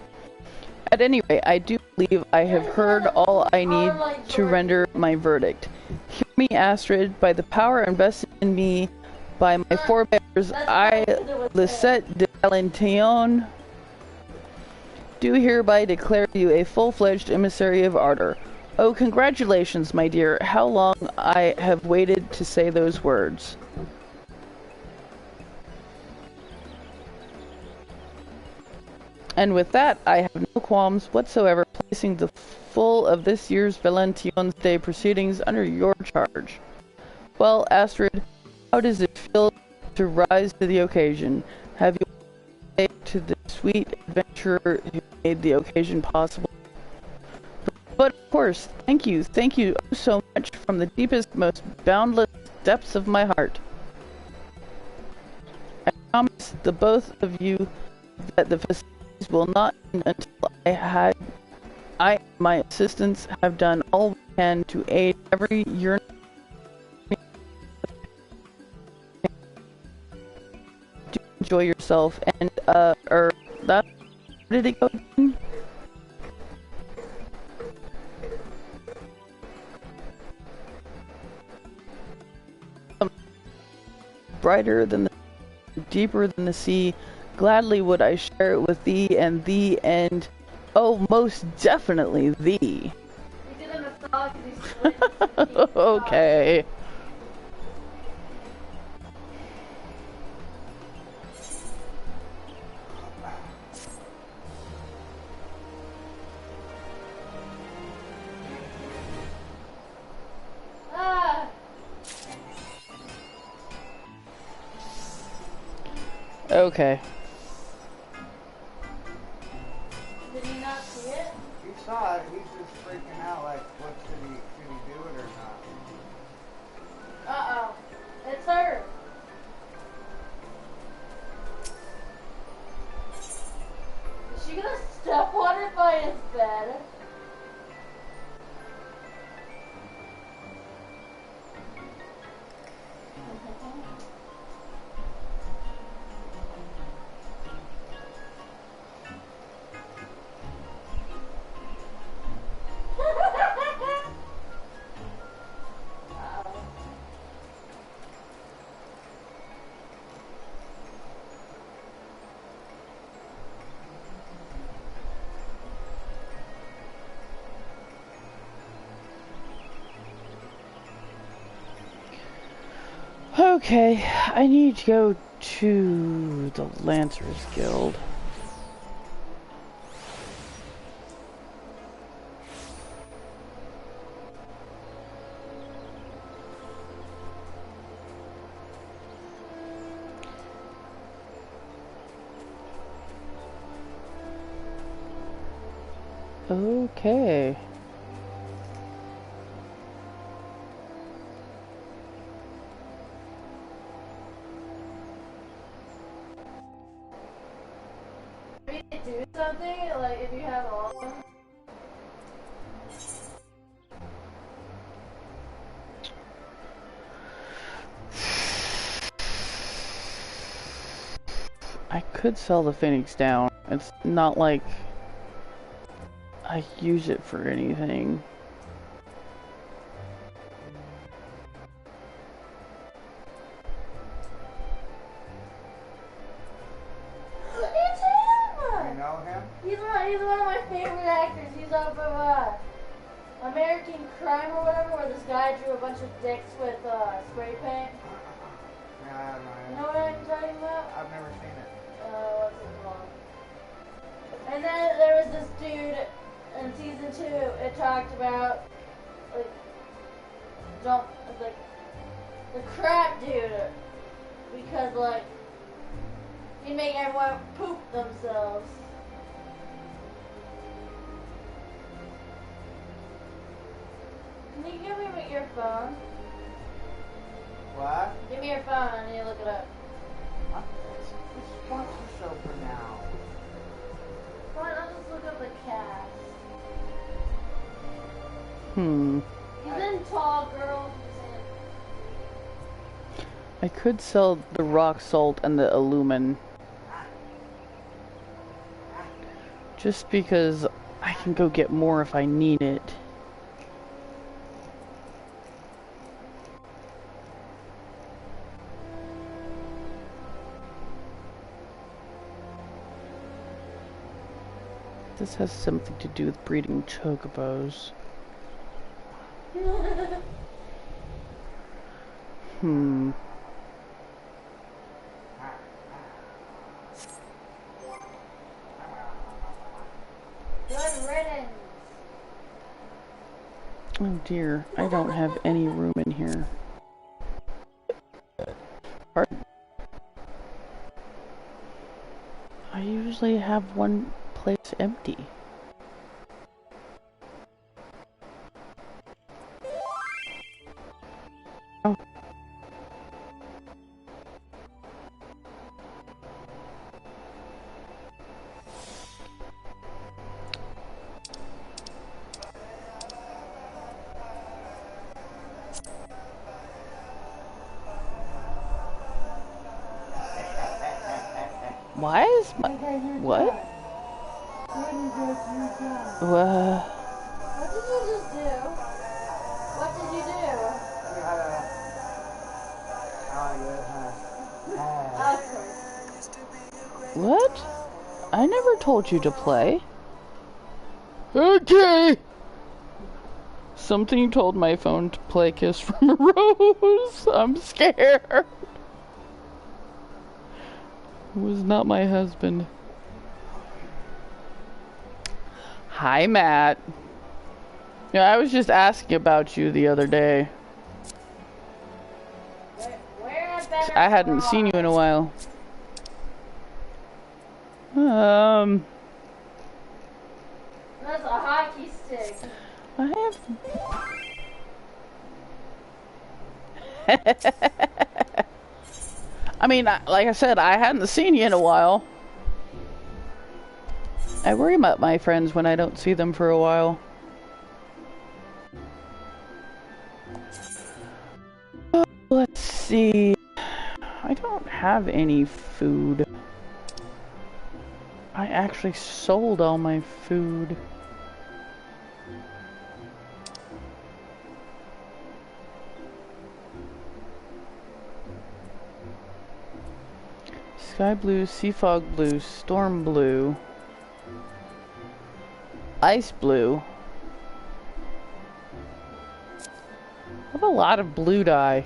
At any rate, I do believe I have heard all I need to render my verdict. Hear me, Astrid, by the power invested in me by my forebears, I, Lisette de Valentillon, do hereby declare you a full-fledged emissary of Ardor. Oh, congratulations, my dear. How long I have waited to say those words. And with that, I have no qualms whatsoever placing the full of this year's Valentillon's Day proceedings under your charge. Well, Astrid, how does it feel to rise to the occasion? Have you taken to the sweet adventurer who made the occasion possible? But of course, thank you so much from the deepest, most boundless depths of my heart. I promise the both of you that the festivities will not end until I and my assistants have done all we can to aid every yearning. Do enjoy yourself, and that, where did it go again? Brighter than the deeper than the sea, gladly would I share it with thee, and oh, most definitely thee. He did a massage and he split his Okay. Okay. Did he not see it? He saw it, he's just freaking out like, what should he do it or not? Uh-oh. It's her. Is she gonna step on it by his bed? Okay, I need to go to the Lancers Guild. Okay. Do something, like if you have all of them. I could sell the Phoenix down. It's not like I use it for anything. It's him! You know him? He's one of my favorite actors. He's off of American Crime or whatever, where this guy drew a bunch of dicks with spray paint. Yeah, I don't know. You know what I'm talking about? I've never seen it. What's it called? And then there was this dude in season 2. It talked about like the crap dude, because like he'd make everyone poop themselves. Can you give me your phone? What? Give me your phone. I need to look it up. Just watch the show for now. Fine, I'll just look up the cast. He's in Tall Girl. I could sell the rock salt and the illumin. Just because I can go get more if I need it. This has something to do with breeding chocobos. Good riddance. Oh dear, I don't have any room in here. Pardon. I usually have one place empty. Oh. Why is my... What? What did you just do? What did you do? What? I never told you to play. Okay! Something told my phone to play Kiss from a Rose. I'm scared. It was not my husband. Hi, Matt. Yeah, I was just asking about you the other day. I hadn't seen you in a while. That's a hockey stick. I have... I mean, like I said, I hadn't seen you in a while. I worry about my friends when I don't see them for a while. Let's see. I don't have any food. I actually sold all my food. Sky blue, sea fog blue, storm blue, ice blue. I have a lot of blue dye.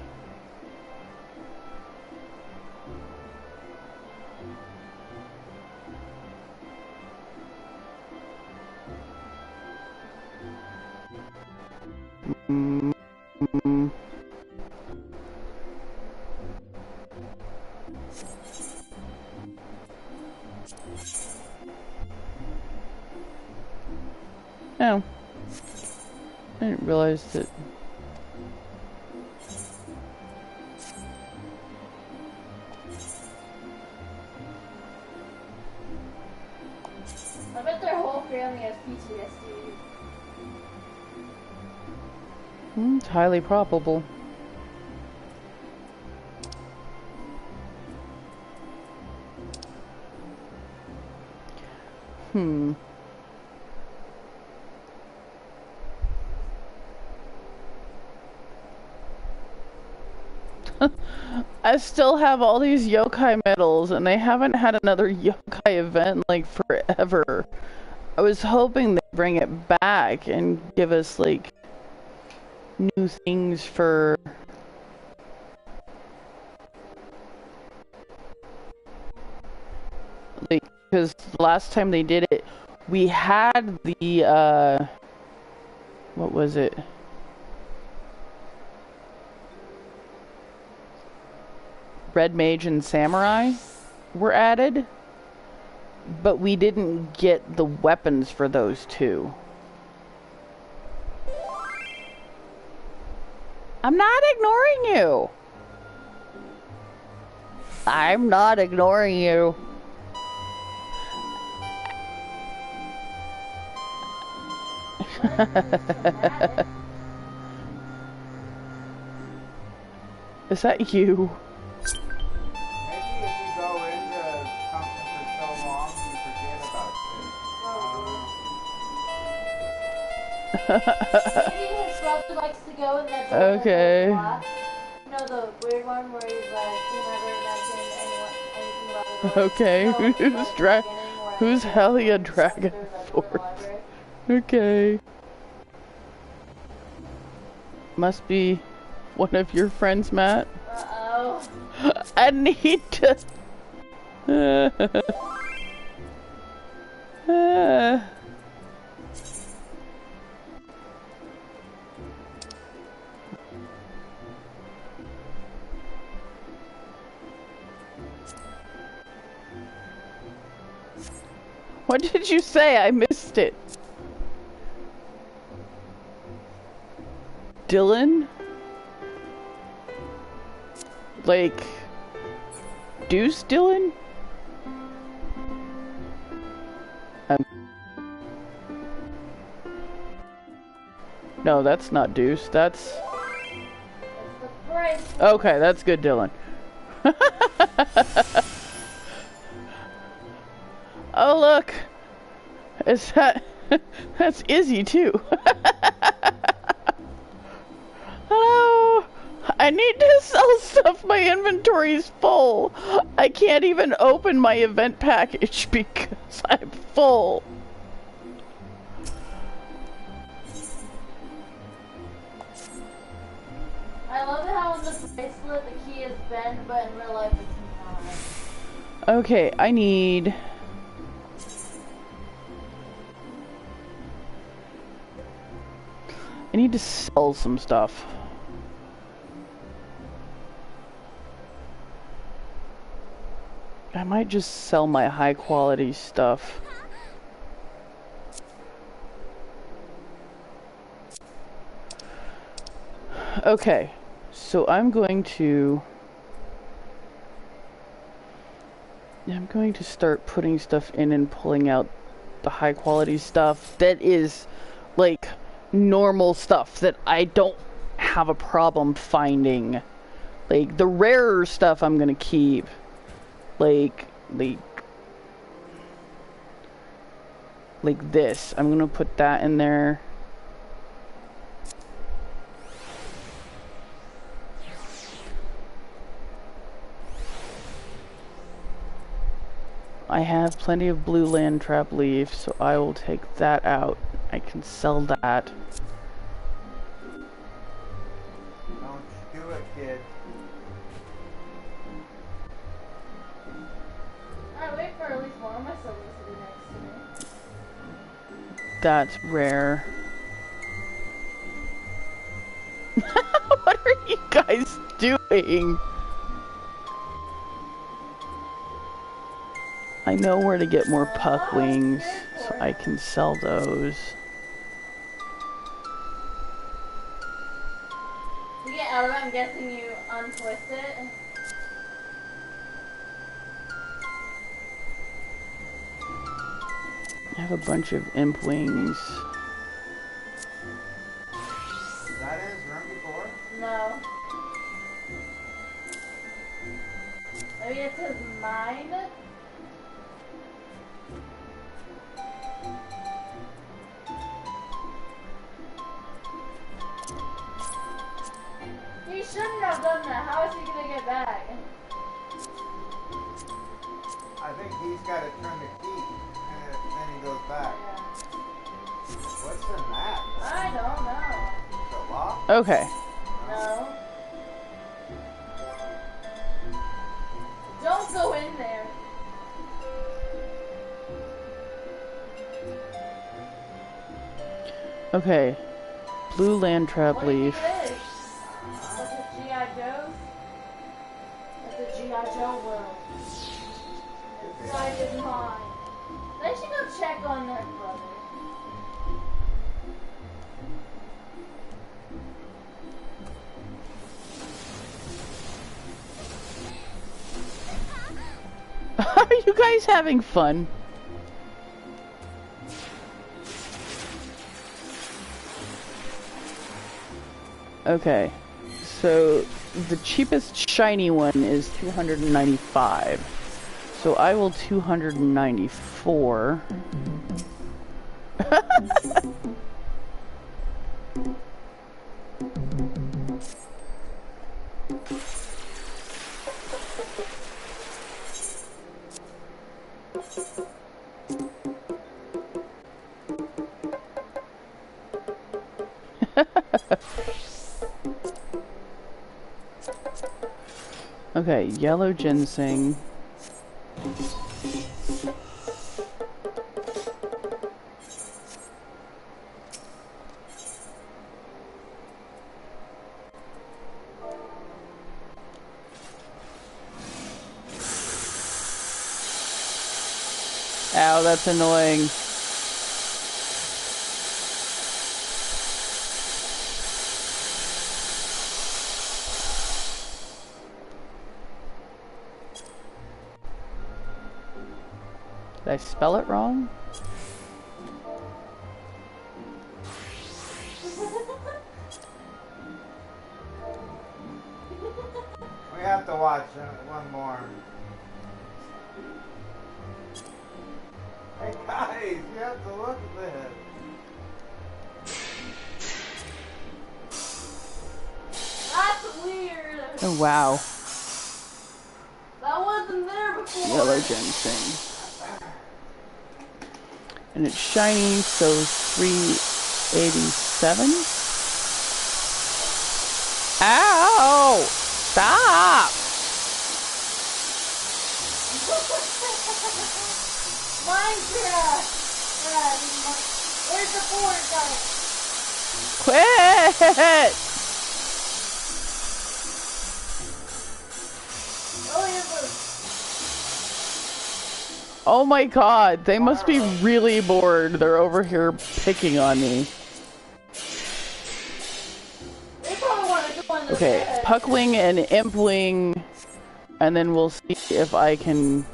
Mm, mm. Oh. I didn't realize that. I bet their whole family has PTSD. It's highly probable. Hmm. I still have all these yokai medals, and they haven't had another yokai event in, like, forever. I was hoping they'd bring it back and give us, like, new things for... Like, because last time they did it, we had the, what was it? Red Mage and Samurai were added, but we didn't get the weapons for those two. I'm not ignoring you. I'm not ignoring you. Is that you? Maybe if you go into something for so long, you forget about it. Maybe his brother likes to go in that door. Okay. You know the weird one where he's like, he never mentioned anything about the door. Okay, No, who's Helia Dragon Force? Okay. Must be one of your friends, Matt. Uh-oh. I need to... What did you say? I missed it. Dylan? Like... Deuce Dylan? No, that's not Deuce. That's... Okay, that's good, Dylan. Oh, look! Is that... That's Izzy, too. Hello! I need to sell stuff. My inventory's full. I can't even open my event package because I'm full. I love how in the bracelet the key is bent, but in real life it's not. Okay, I need... I need to sell some stuff. I might just sell my high quality stuff. Okay, so I'm going to start putting stuff in and pulling out the high quality stuff that is like normal stuff that I don't have a problem finding. Like the rarer stuff I'm gonna keep. Like this. I'm gonna put that in there. I have plenty of blue land trap leaf, so I will take that out. I can sell that. Don't you do it, kid. I wait for at least one of my siblings to be next to me. That's rare. are you guys doing? I know where to get more puck wings, so I can sell those. You get out of it, I'm guessing you untwist it. I have a bunch of imp wings. That is room before? No. Maybe it says mine? He shouldn't have done that. How is he gonna get back? I think he's got to turn the key, and then he goes back. Yeah. What's in that? I don't know. The lock? Okay. No. Don't go in there. Okay. Blue land trap What do you leaf. think it is? That's a G.I. Joe? That's a G.I. Joe world. Inside is mine. They should go check on their brother. Are you guys having fun? Okay, so the cheapest shiny one is 295. So I will 294. Okay, yellow ginseng. Ow, that's annoying. Did I spell it wrong? We have to watch one more. Hey guys, you have to look at this. That's weird. Oh wow. That wasn't there before. Yellow ginseng. And it's shiny, so 387? Ow! Stop! Minecraft! Where's the board, guys? Quit! Oh, here's the... Oh my god, they must be really bored. They're over here picking on me. They probably want to go on the Okay, bed. Puckwing and Impwing, and then we'll see if I can...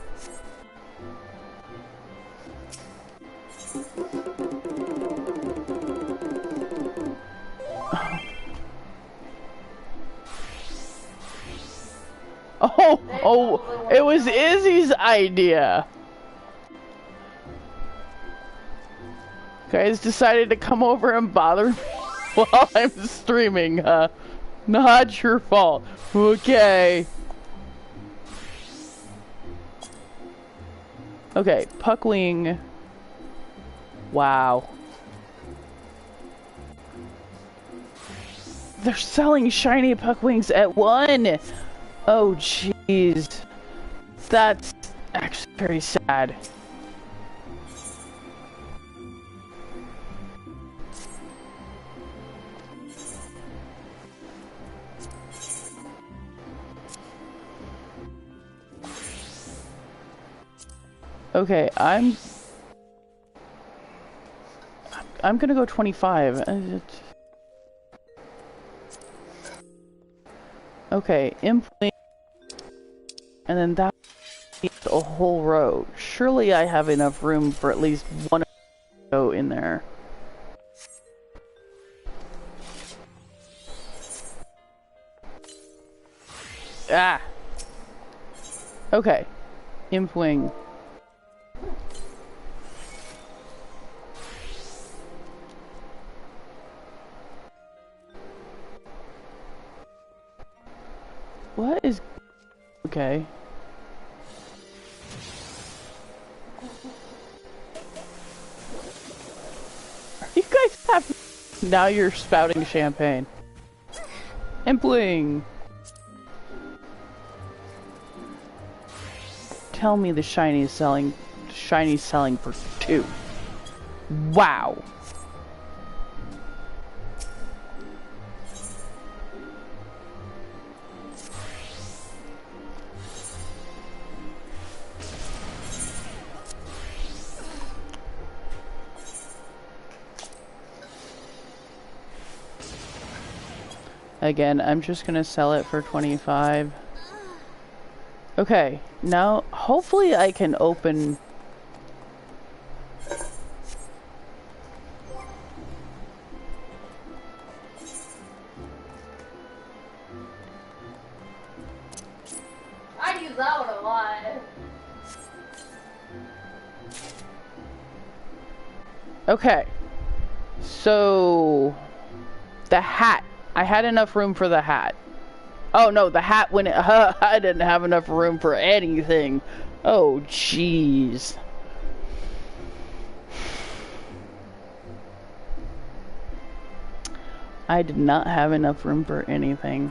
Oh, it was Izzy's idea. Guys decided to come over and bother me while I'm streaming, huh? Not your fault. Okay. Okay, Puckwing. Wow. They're selling shiny Puckwings at 1! Oh, jeez. That's actually very sad. Okay, I'm gonna go 25. Okay, implant, and then that needs a whole row. Surely I have enough room for at least one row in there. Ah! Okay. Imp wing. What is... Okay. You guys have... Now you're spouting champagne. Imp wing. Tell me the shiny is selling for 2. Wow. Again, I'm just gonna sell it for 25. Okay, now hopefully I can open... I'd use that one a lot. Okay, so the hat. I had enough room for the hat. Oh no, the hat when it, I didn't have enough room for anything. Oh jeez. I did not have enough room for anything.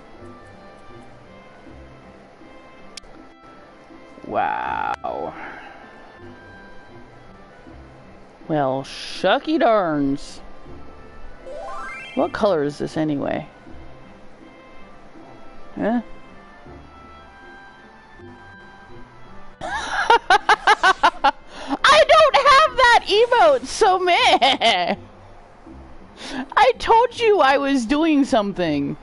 Wow. Well, shucky darns. What color is this anyway? Huh? I don't have that emote, so meh. I told you I was doing something.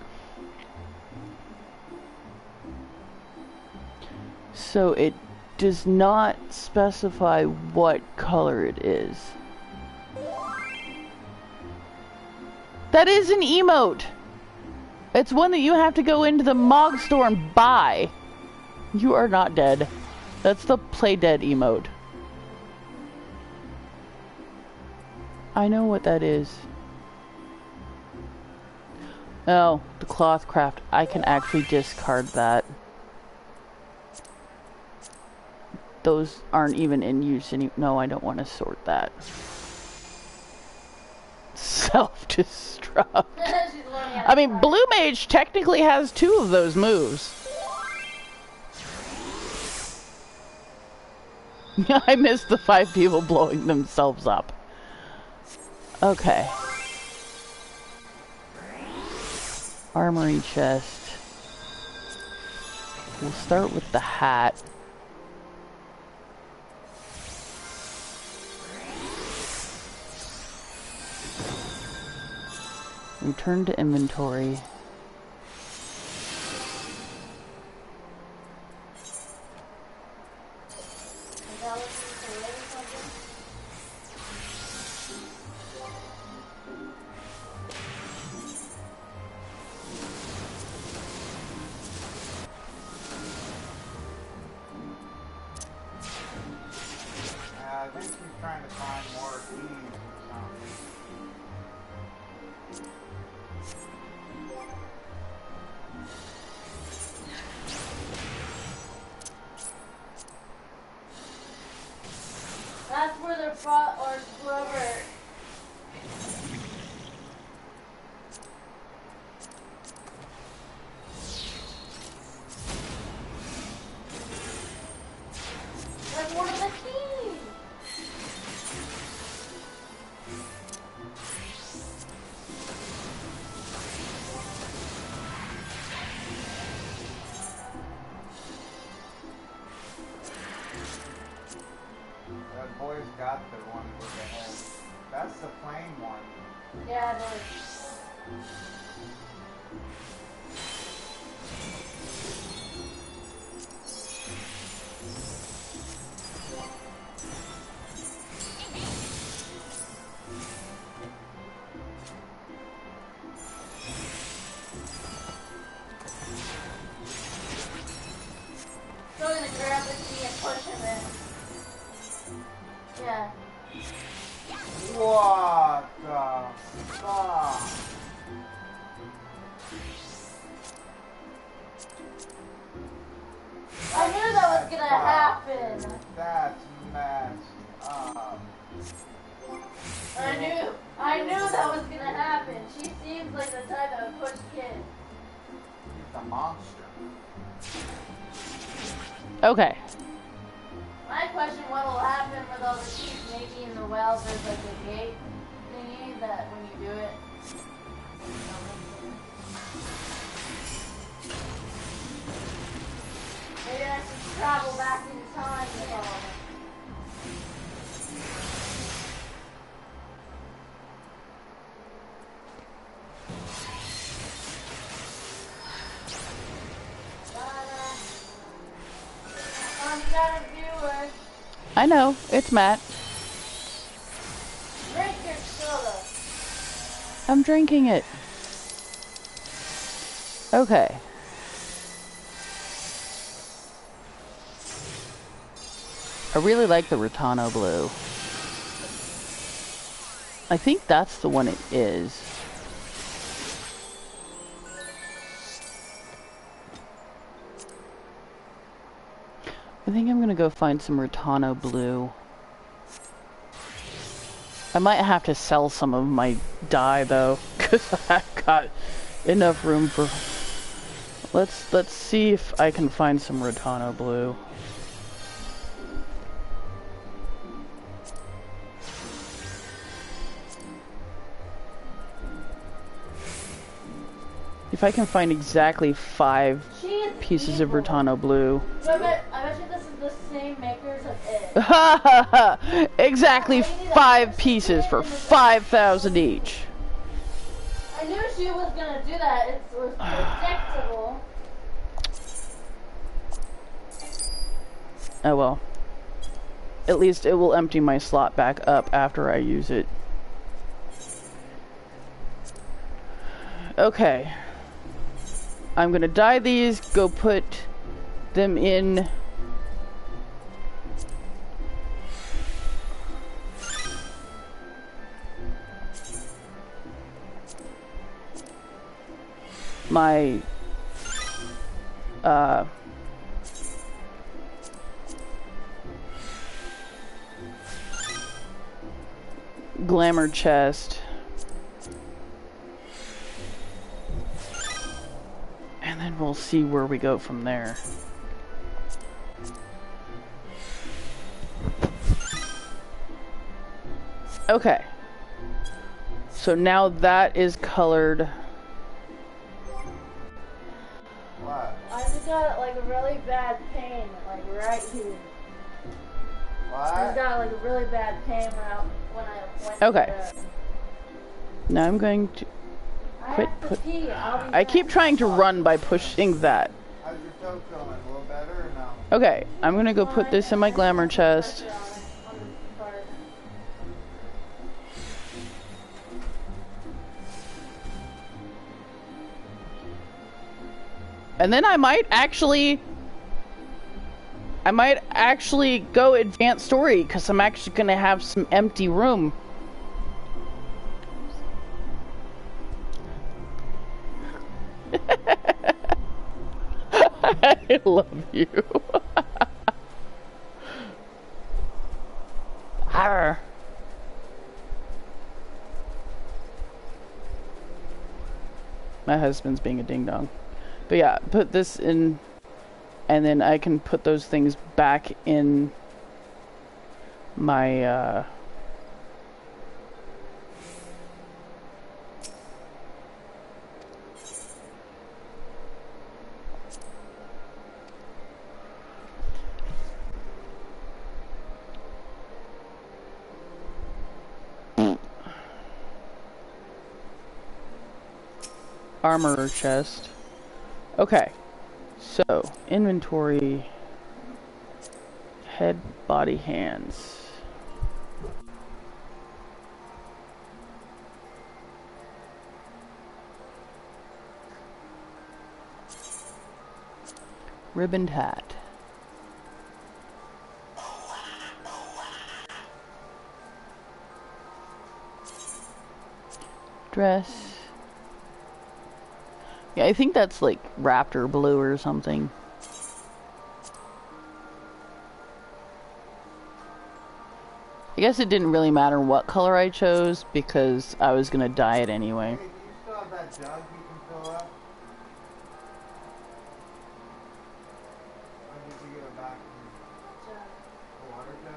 So it does not specify what color it is. That is an emote. It's one that you have to go into the Mog store and buy. You are not dead. That's the play dead emote. I know what that is. Oh, the cloth craft. I can actually discard that. Those aren't even in use any. No, I don't want to sort that. Self-destruct. I mean, Blue Mage technically has 2 of those moves. I missed the 5 people blowing themselves up. Okay. Armory chest. We'll start with the hat. Return to inventory. I think he's trying to find more keys or something. That's where they're from, or whoever. That's one of the keys. Yeah, it is. So I'm gonna grab the key and push him in. Yeah. What the fuck? I knew that was gonna happen. That's messed up. I knew that was gonna happen. She seems like the type that would push kids. He's a monster. Okay. My question, what will happen with all the keys? Maybe in the wells there's like a gate thingy that when you do it. Maybe I should travel back in time with all of them. You got a viewer. I know. It's Matt. Drink your soda. I'm drinking it. Okay. I really like the Rotano blue. I think that's the one it is. I think I'm gonna go find some Rotano blue. I might have to sell some of my dye though, because I've got enough room for... Let's see if I can find some Rotano blue. If I can find exactly 5 pieces of Rotano blue. I bet you this is the same makers of it. Exactly 5 pieces for 5,000 each. I knew she was gonna do that. It was predictable. Oh well. At least it will empty my slot back up after I use it. Okay. I'm gonna dye these, go put them in my glamour chest. And then we'll see where we go from there. Okay. So now that is colored. What? I just got like a really bad pain, like right here. I just What? got like a really bad pain when I went Okay. to the... Now I'm going to I have to pee. I'll be I keep back. trying to run by pushing that. How's your toe feeling? A little better or no? Okay, I'm gonna go put this in my glamour chest. And then I might actually go advanced story because I'm actually gonna have some empty room. I love you. Arr. My husband's being a ding dong. But yeah, put this in, and then I can put those things back in my, armorer chest. Okay. So, inventory. Head, body, hands. Ribboned hat. Dress. Yeah, I think that's like raptor blue or something. I guess it didn't really matter what color I chose because I was gonna dye it anyway. Hey, do you still have that jug you can fill up? Or did you give it back from the water jug?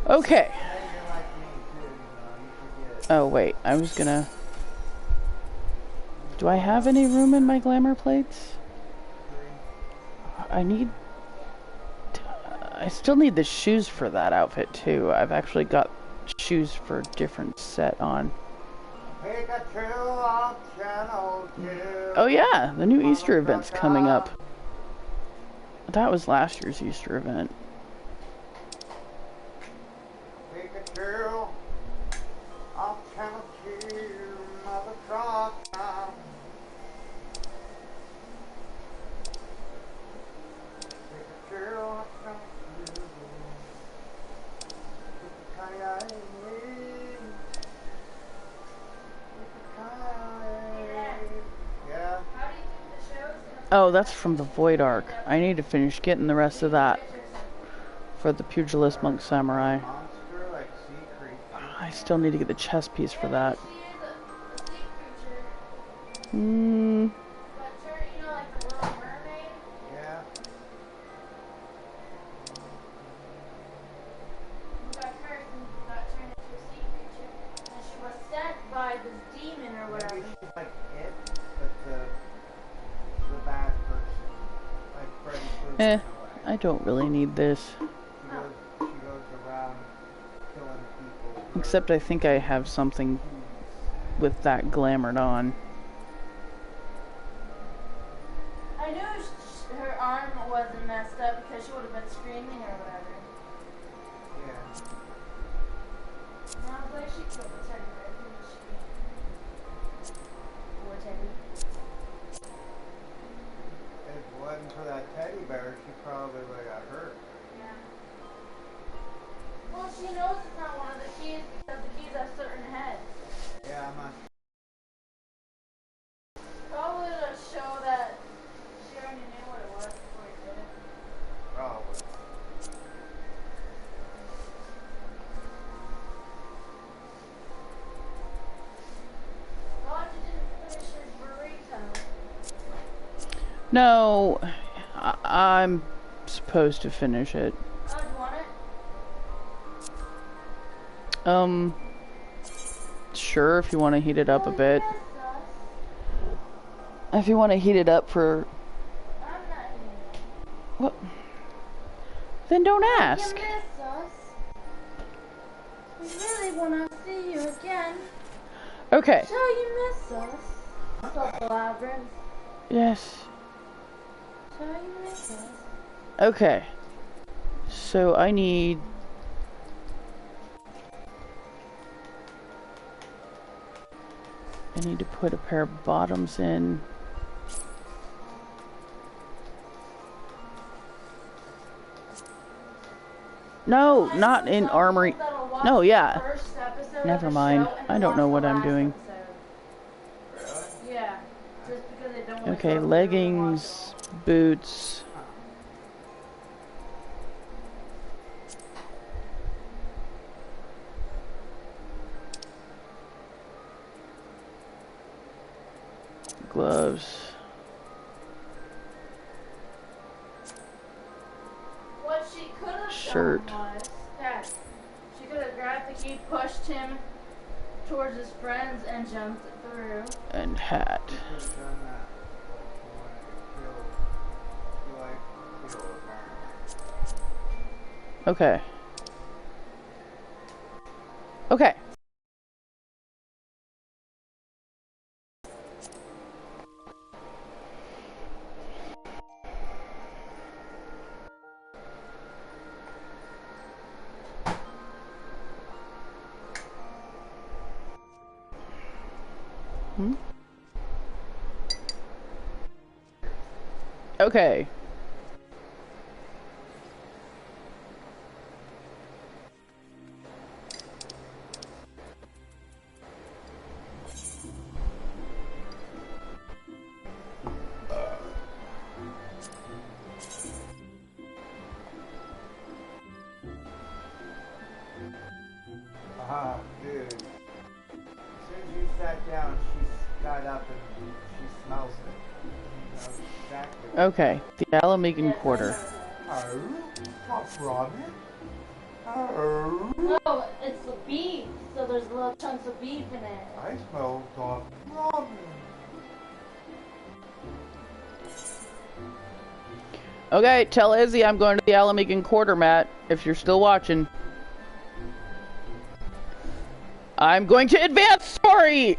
What? Okay. Hey, you're like me too, you forget. Oh wait, I was gonna... Do I have any room in my glamour plates? I need... I still need the shoes for that outfit too. I've actually got shoes for a different set on. Oh yeah, the new Easter event's coming up. That was last year's Easter event. Oh, that's from the Void Arc. I need to finish getting the rest of that for the Pugilist Monk Samurai. I still need to get the chest piece for that. I don't really need this. She goes around killing people. Except I think I have something with that glamored on. I knew her arm wasn't messed up because she would have been screaming or whatever. Yeah. And I was like, she killed the teddy bear. Poor teddy. If it wasn't for that teddy bear, she probably would have got hurt. Yeah. Well, she knows it's not one of the keys because the keys have certain heads. Yeah, I'm not Probably to show that she already knew what it was before he did it. probably. God, you didn't finish your burrito. No, I'm supposed to finish it. Oh, you want it? Sure, if you want to heat it up a Oh, bit. yes, sus. If you want to heat it up for... I'm not eating. What? Then don't ask. You miss us. We really want to see you again. Okay. So you miss us. Stop the labyrinth. Yes. So you miss us. Okay. So I need... I need to put a pair of bottoms in. No, not in armory. No, yeah. Never mind. I don't know what I'm doing. Yeah. Just because they don't Okay, leggings, boots. Gloves. What she could have Shirt. done was that she could have grabbed the key, pushed him towards his friends, and jumped through. And hat. You could have done that. You wanted to kill. You like kill a burn. Okay. Okay. Hmm? Okay. Dude. As soon as you sat down, she got up and she smells it. She knows exactly what. Okay. The Alamegan Quarter. Oh, what's wrong? Oh. No, it's the beef. So there's little chunks of beef in it. I smell dog ramen. Okay, tell Izzy I'm going to the Alamegan Quarter, Matt, if you're still watching. I'm going to advance story!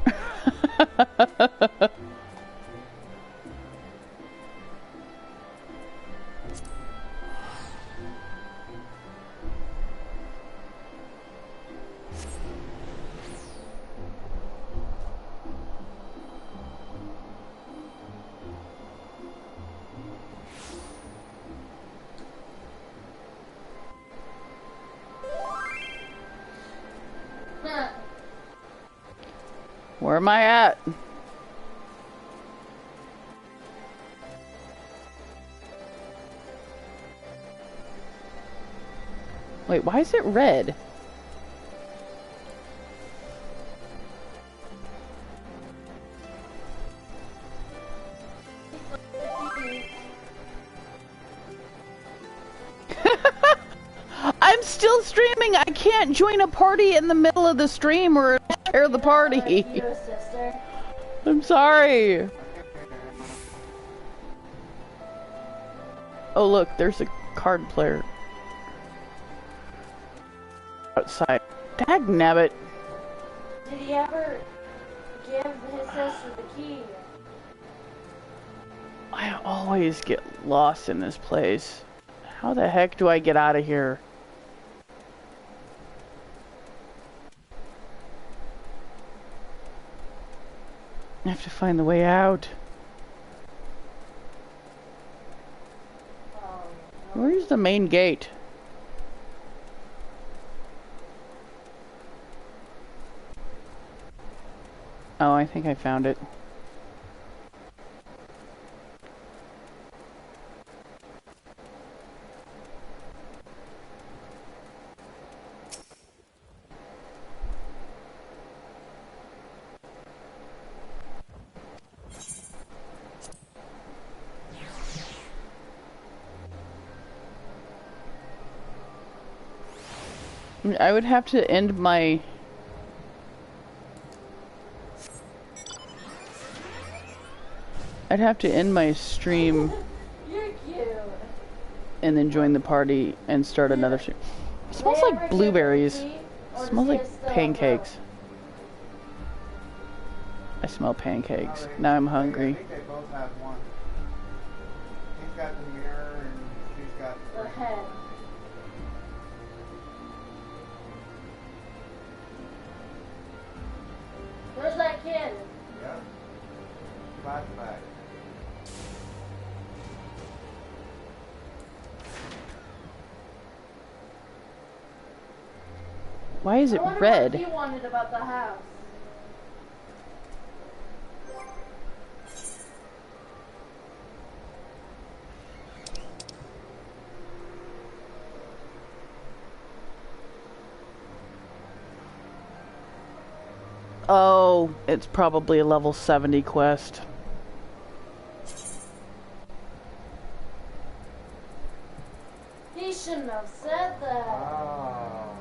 Where am I at? Wait, why is it red? I'm still streaming. I can't join a party in the middle of the stream or it'll share the party. Your sister. I'm sorry. Oh look, there's a card player outside. Dagnabbit. Did he ever give his sister the key? I always get lost in this place. How the heck do I get out of here? I have to find the way out. Where's the main gate? Oh, I think I found it. I would have to end my... I'd have to end my stream You're cute. and then join the party and start another stream. It smells like blueberries. It smells like pancakes. I smell pancakes. Now I'm hungry. I think they both have one. He's got the mirror and she's got The head. Where's that kid? Yep. Flashback. Why is it I wonder red? what he wanted about the house. Oh, it's probably a level 70 quest. He shouldn't have said that. Oh.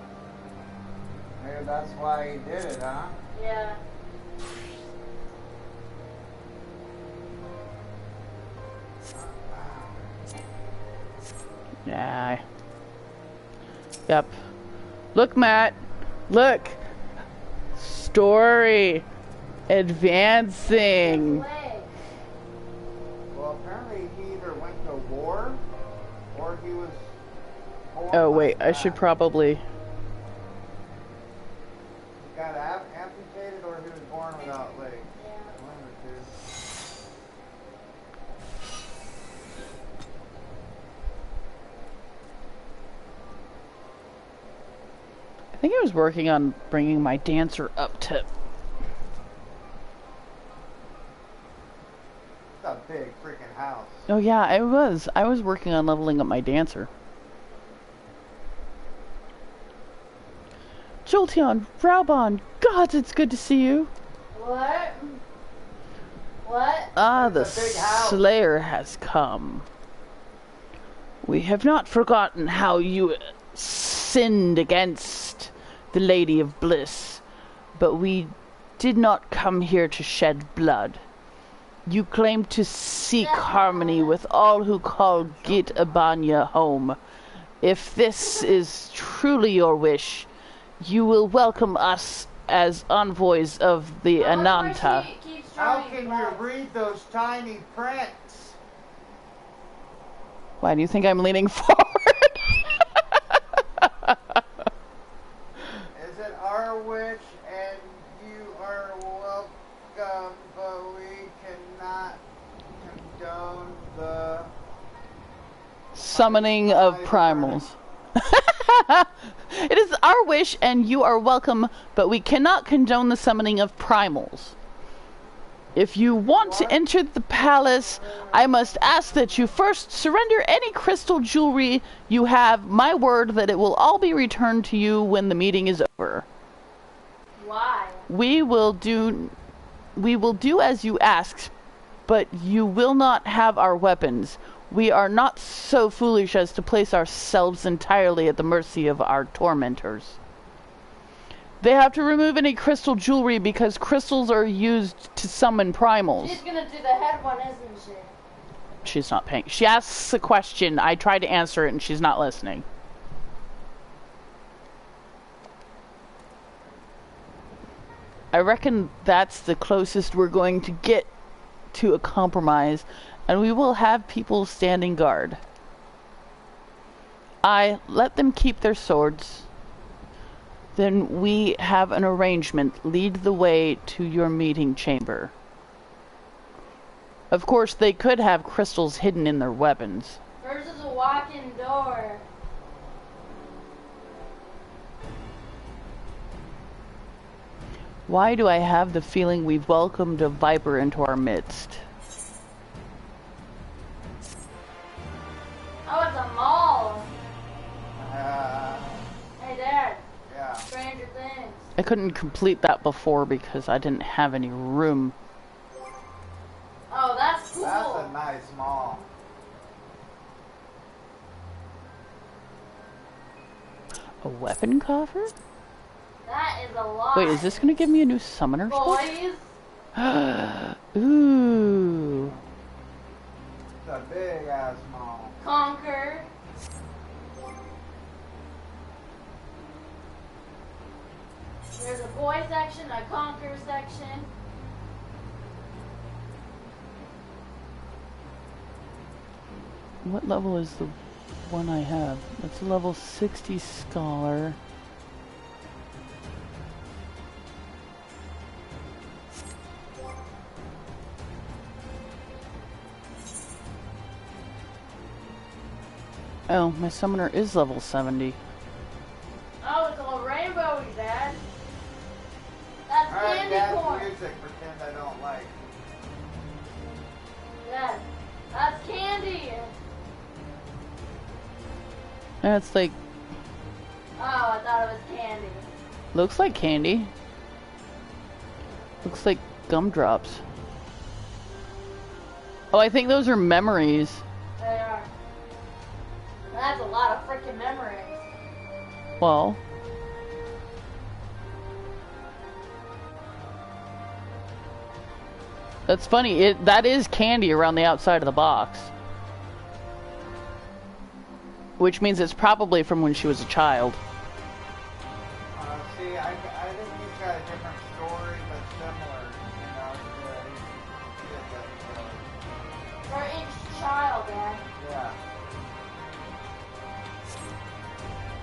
Maybe that's why he did it, huh? Yeah. Yeah. Yep. Look, Matt. Look. story advancing. Well, apparently he either went to war or he was born Oh wait, like I should probably... He got amputated or he was born without legs. One or two. I think I was working on bringing my dancer up to... It's a big freaking house. Oh yeah, I was. I was working on leveling up my dancer. Jolty, Reborn, God, it's good to see you. What? What? Ah, the It's a big house. Slayer has come. We have not forgotten how you sinned against the Lady of Bliss, but we did not come here to shed blood. You claim to seek harmony with all who call Git Abanya home. If this is truly your wish, you will welcome us as envoys of the Ananta. How can you read those tiny prints? Why do you think I'm leaning forward? Is it our wish and you are welcome, but we cannot condone the Summoning of primals. It is our wish and you are welcome, but we cannot condone the summoning of primals. If you want to enter the palace, I must ask that you first surrender any crystal jewelry you have. My word that it will all be returned to you when the meeting is over. Why? We will do as you ask, but you will not have our weapons. We are not so foolish as to place ourselves entirely at the mercy of our tormentors. They have to remove any crystal jewelry because crystals are used to summon primals. She's gonna do the head one, isn't she? She's not paying. She asks a question. I try to answer it and she's not listening. I reckon that's the closest we're going to get to a compromise, and we will have people standing guard. Let them keep their swords. Then we have an arrangement. Lead the way to your meeting chamber. Of course, they could have crystals hidden in their weapons. Hers is a walk-in door. Why do I have the feeling we've welcomed a viper into our midst? Oh, it's a mall. Uh, Hey, Dad. yeah. Stranger Things. I couldn't complete that before because I didn't have any room. Oh, that's cool. That's a nice mall. A weapon coffer? That is a lot. Wait, is this gonna give me a new summoner spell? Boys? Ooh. It's a big ass mall. Conquer. There's a boy section, a conquer section. What level is the one I have? That's a level 60 scholar. Oh, my summoner is level 70. Oh, it's all rainbowy, Dad. That's Alright, candy Dad, corn. music pretend I don't like. Dad, that's candy. That's like, Oh, I thought it was candy. looks like candy. Looks like gumdrops. Oh, I think those are memories. They are. That's a lot of freaking memories. Well, that's funny. That is candy around the outside of the box. Which means it's probably from when she was a child. See, I think he's got a different story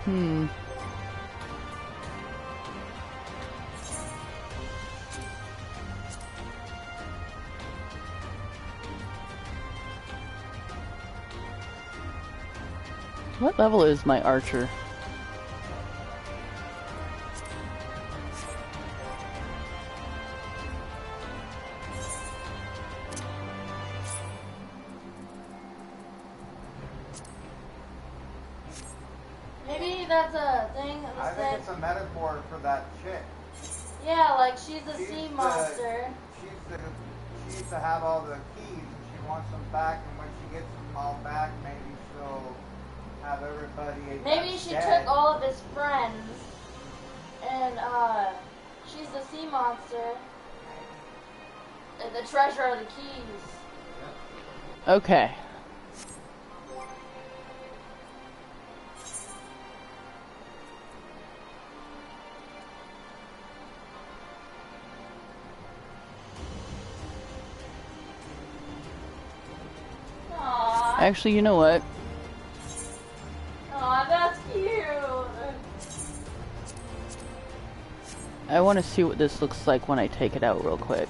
Hmm. What level is my archer? Maybe that's a thing. I think it's a metaphor for that chick. Yeah, like she's a sea monster. She used to have all the keys and she wants them back, and when she gets them all back, maybe she'll have everybody. Maybe she dead. took all of his friends, and she's the sea monster. And the treasure are the keys. Okay. Aww. Actually, you know what? Aw, that's cute. I want to see what this looks like when I take it out real quick.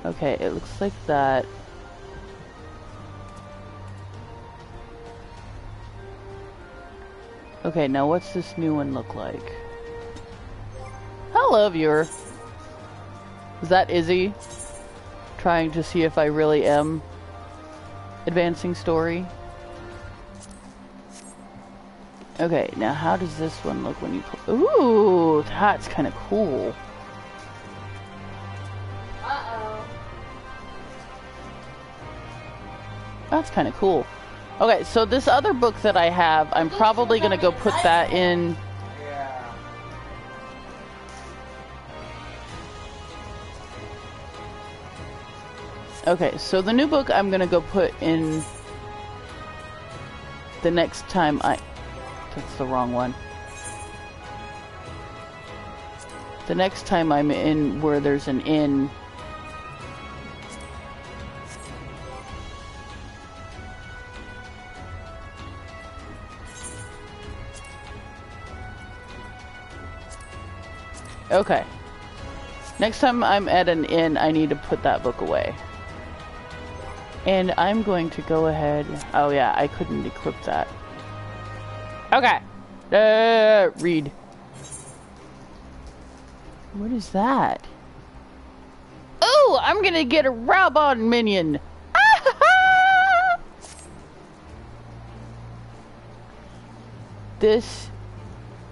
Okay, it looks like that. Okay, now what's this new one look like? Hello, viewer. Is that Izzy? Trying to see if I really am advancing story. Okay, now how does this one look when you put... Ooh, that's kind of cool. Uh-oh. That's kind of cool. Okay, so this other book that I have, I'm probably going to go put that in... Yeah. Okay, so the new book I'm going to go put in the next time I... That's the wrong one. The next time I'm in where there's an inn... Okay. Next time I'm at an inn, I need to put that book away. And I'm going to go ahead... Oh yeah, I couldn't equip that. Okay. Read. What is that? Oh, I'm gonna get a Reborn minion. This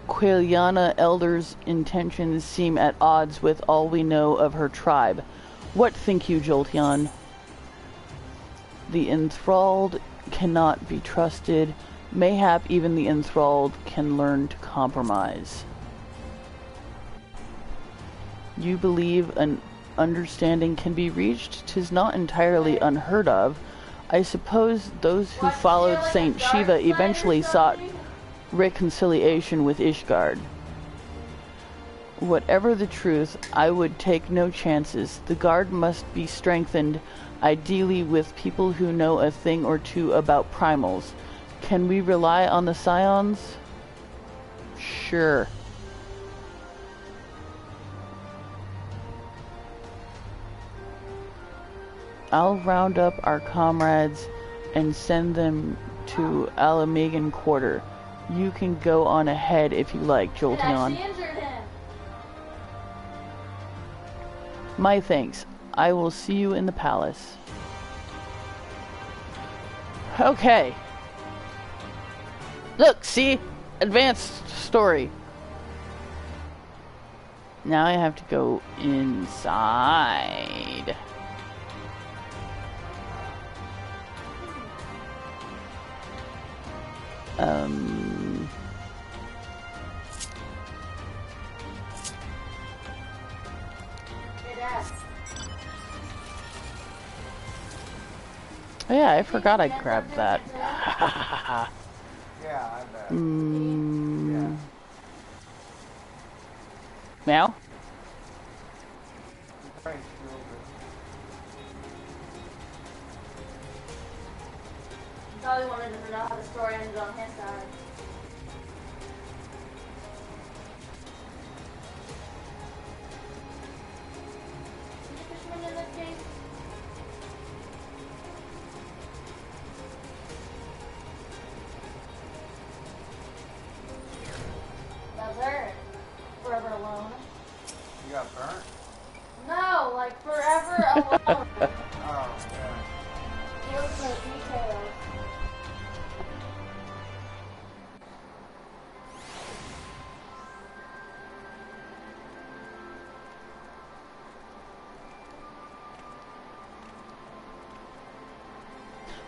Quiliana elder's intentions seem at odds with all we know of her tribe. What think you, Jolty? The enthralled cannot be trusted. Mayhap even the enthralled can learn to compromise. You believe an understanding can be reached? 'Tis not entirely unheard of. I suppose those who followed Saint Shiva eventually sought reconciliation with Ishgard. Whatever the truth, I would take no chances. The guard must be strengthened, ideally with people who know a thing or two about primals. Can we rely on the scions? Sure. I'll round up our comrades and send them to Alamegan Quarter. You can go on ahead if you like, Jolty. My thanks. I will see you in the palace. Okay. Look, see? Advanced story. Now I have to go inside. Oh yeah, I forgot I grabbed that. Yeah, I bet. Yeah. Meow? Jolty wanted to know how the story ended on his side. Is the fisherman in this case? That's her. Forever alone. You got burnt? No, like forever alone. Oh, yeah. Feels the details.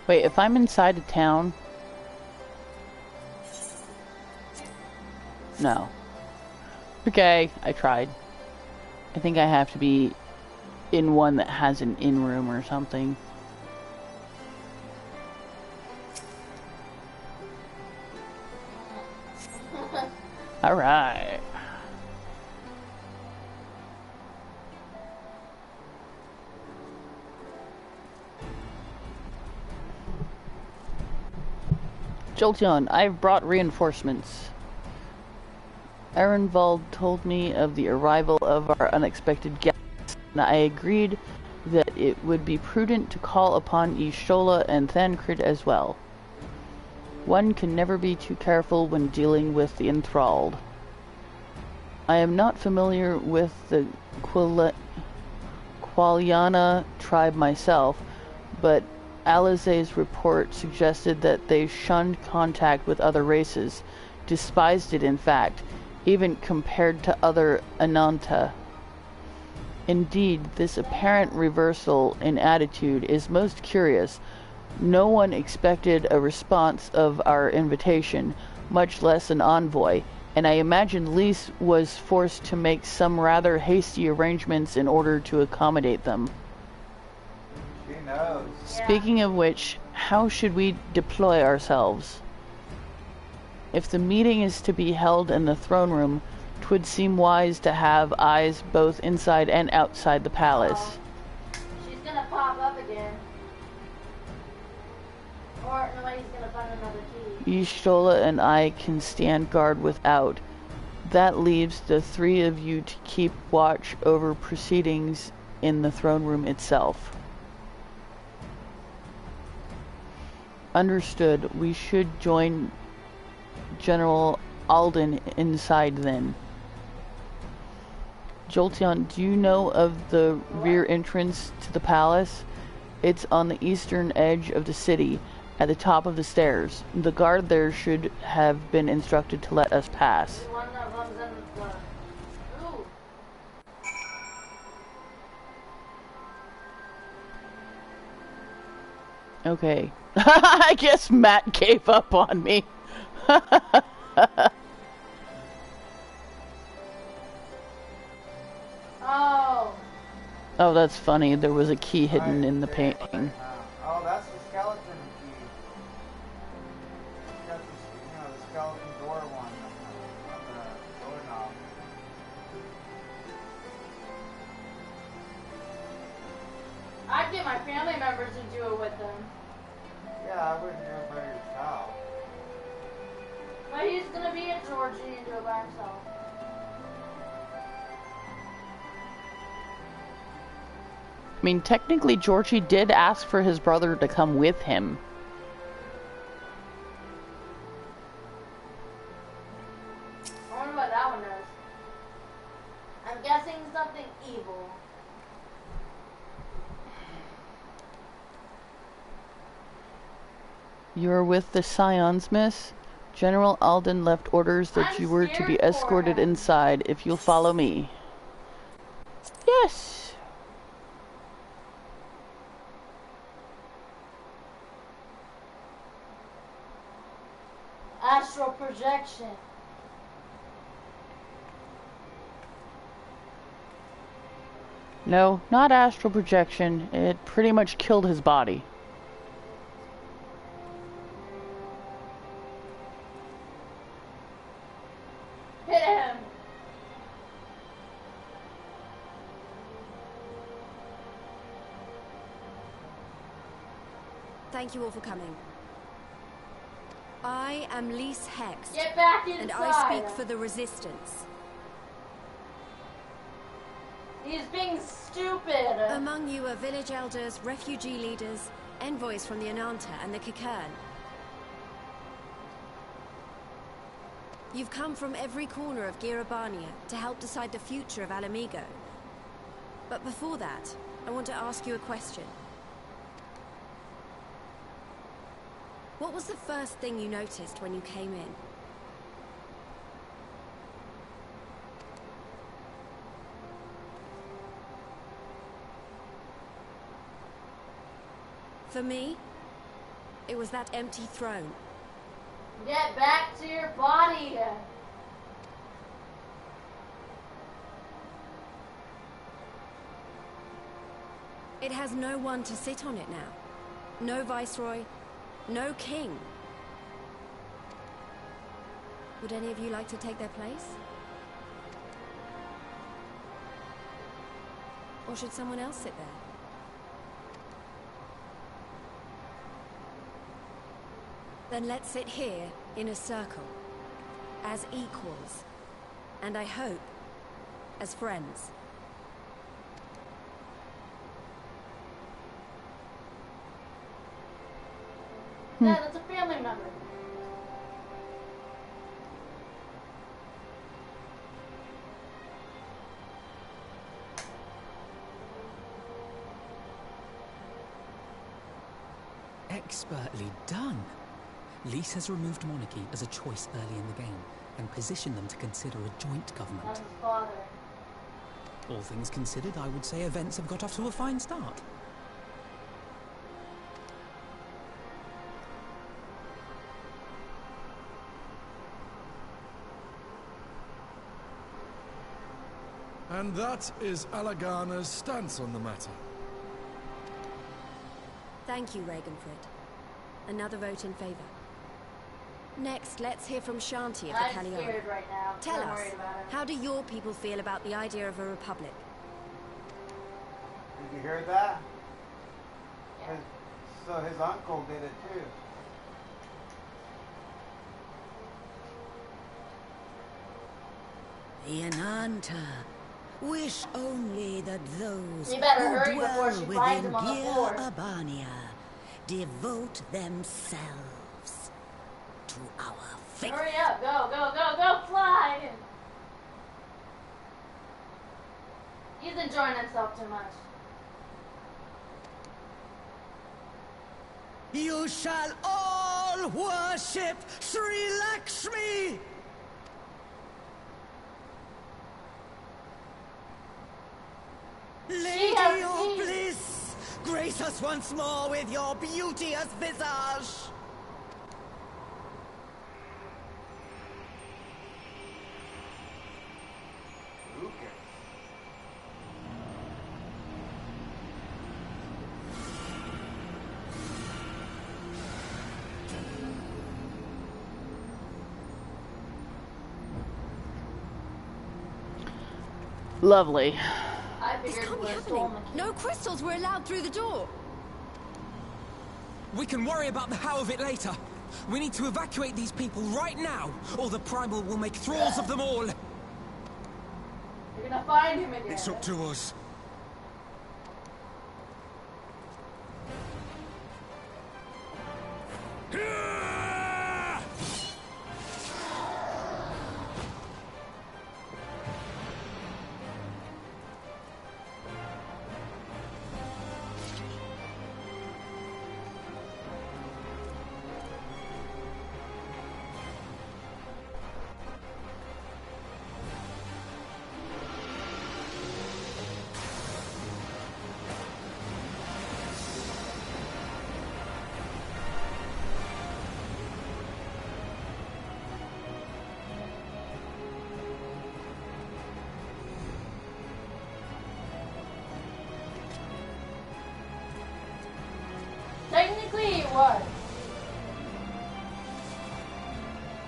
Wait, if I'm inside a town... No. Okay, I tried. I think I have to be in one that has an in-room or something. Alright. Jolteon, I've brought reinforcements. Ehrenwald told me of the arrival of our unexpected guests, and I agreed that it would be prudent to call upon Y'shtola and Thancred as well. One can never be too careful when dealing with the enthralled. I am not familiar with the Qualiana tribe myself, but Alizé's report suggested that they shunned contact with other races, despised it in fact, even compared to other Ananta. Indeed, this apparent reversal in attitude is most curious. No one expected a response of our invitation, much less an envoy, and I imagine Lise was forced to make some rather hasty arrangements in order to accommodate them. She knows. Speaking of which, how should we deploy ourselves? If the meeting is to be held in the throne room, 'twould seem wise to have eyes both inside and outside the palace. She's gonna pop up again. Or nobody's gonna find another key. Y'shtola and I can stand guard without. That leaves the three of you to keep watch over proceedings in the throne room itself. Understood. We should join General Alden inside then. Jolteon, do you know of the rear entrance to the palace? It's on the eastern edge of the city, at the top of the stairs. The guard there should have been instructed to let us pass. One of them's in the... Ooh. Okay. I guess Matt gave up on me. Oh. Oh, that's funny. There was a key hidden in the painting. Oh, that's the skeleton key. It's got this, the skeleton door one on the doorknob. I'd get my family members to do it with them. Yeah, I wouldn't do it by yourself. But he's gonna be a Georgie and do it by himself. I mean, technically, Georgie did ask for his brother to come with him. I wonder what that one does. I'm guessing something evil. You're with the Scions, miss? General Alden left orders that you were to be escorted inside if you'll follow me. Yes! Astral projection. No, not astral projection. It pretty much killed his body. Hit him. Thank you all for coming. I am Lys Hext, Get back inside. and I speak for the Resistance. He's being stupid. Among you are village elders, refugee leaders, envoys from the Ananta and the Kikern. You've come from every corner of Girabania to help decide the future of Alamigo. But before that, I want to ask you a question. What was the first thing you noticed when you came in? For me, it was that empty throne. Get back to your body. It has no one to sit on it now. No viceroy, no king. Would any of you like to take their place? Or should someone else sit there? Then let's sit here in a circle, as equals, and I hope, as friends. Yeah, that's a family member. Expertly done. Lys has removed monarchy as a choice early in the game, and positioned them to consider a joint That's government. his father. All things considered, I would say events have got off to a fine start. And that is Alagana's stance on the matter. Thank you, Ragenfrid. Another vote in favor. Next, let's hear from Shanti of the I'm Calion. scared right now. Tell I'm us, worried about him. how do your people feel about the idea of a republic? Did you hear that? Yeah. So his uncle did it too. The Ananta wish only that those You better who hurry before dwell she within finds him on the floor. Girabania devote themselves to our faith. Hurry up. Go, go, go, go, fly. He's enjoying himself too much. You shall all worship Sri Lakshmi! Lady has of me. bliss, grace us once more with your beauteous visage! Lucas. Lovely. I This figured can't we be would have stolen happening. the key. No crystals were allowed through the door. We can worry about the how of it later. We need to evacuate these people right now, or the Primal will make thralls of them all. You're gonna find him again. It's up to us. Technically, he was.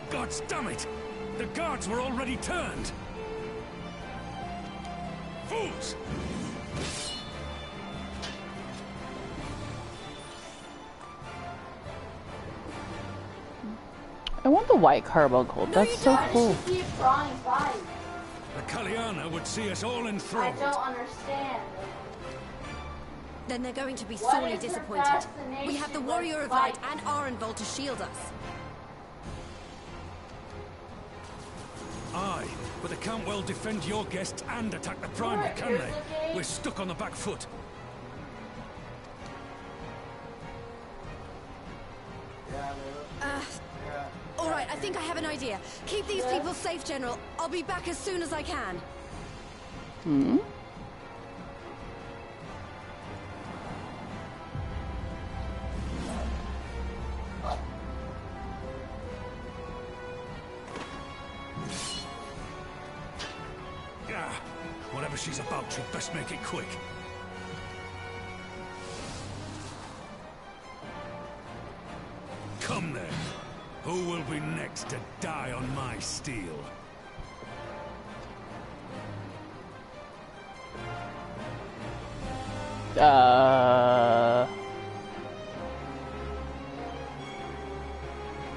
God damn it! The guards were already turned! Fools! I want the white carbuncle. That's so cool. It should be a drawing fight. The Kalyana would see us all I enthralled. don't understand. Then they're going to be What sorely is the disappointed. fascination We have the with Warrior of Light fight? and Arenvald to shield us. Aye, but they can't well defend your guests and attack the Primal, Alright, can here's they? the gate. We're stuck on the back foot. Yeah, they look. Yeah. All right, I think I have an idea. Keep these people safe, General. I'll be back as soon as I can. Hmm? Ah, whatever she's about, she'd best make it quick. Come then. Who will be next to die on my steel?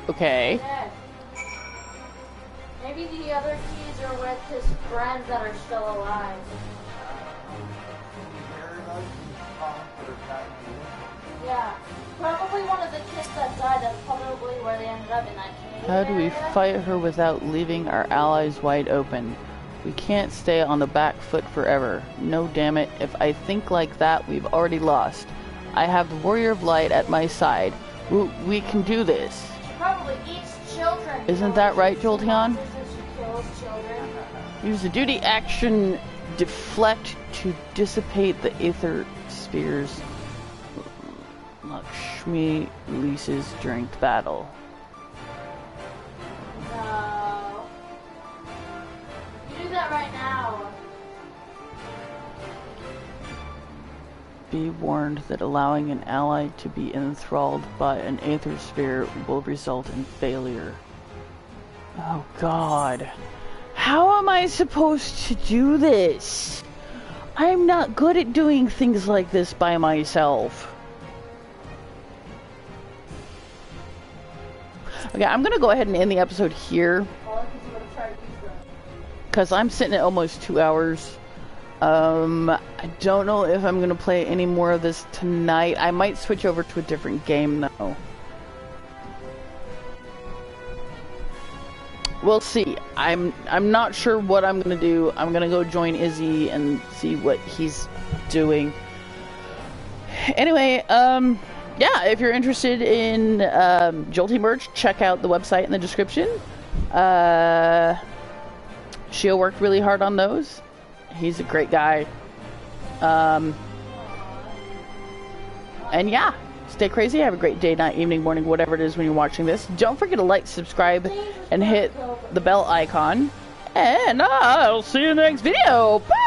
Okay. Yes. Maybe the other keys are with his friends that are still alive. Very much calling for attacking you. Yeah. Probably one of the kids that died. That's probably where they ended up in that cave. How do we area. fight her without leaving our allies wide open? We can't stay on the back foot forever. No, damn it. If I think like that, we've already lost. I have the Warrior of Light at my side. We can do this. She probably eats children. Isn't that right, Jolteon? She kills children. Use the duty action deflect to dissipate the aether spheres Lakshmi releases during battle. No. You do that right now. Be warned that allowing an ally to be enthralled by an aether sphere will result in failure. Oh God. How am I supposed to do this? I'm not good at doing things like this by myself. Okay, I'm gonna go ahead and end the episode here because I'm sitting at almost 2 hours. I don't know if I'm gonna play any more of this tonight. I might switch over to a different game though. We'll see. I'm not sure what I'm gonna do. I'm gonna go join Izzy and see what he's doing. Anyway, yeah, if you're interested in Jolty merch, check out the website in the description. Shio worked really hard on those. He's a great guy. And yeah, stay crazy. Have a great day, night, evening, morning, whatever it is when you're watching this. Don't forget to like, subscribe, and hit the bell icon. And I'll see you in the next video. Bye!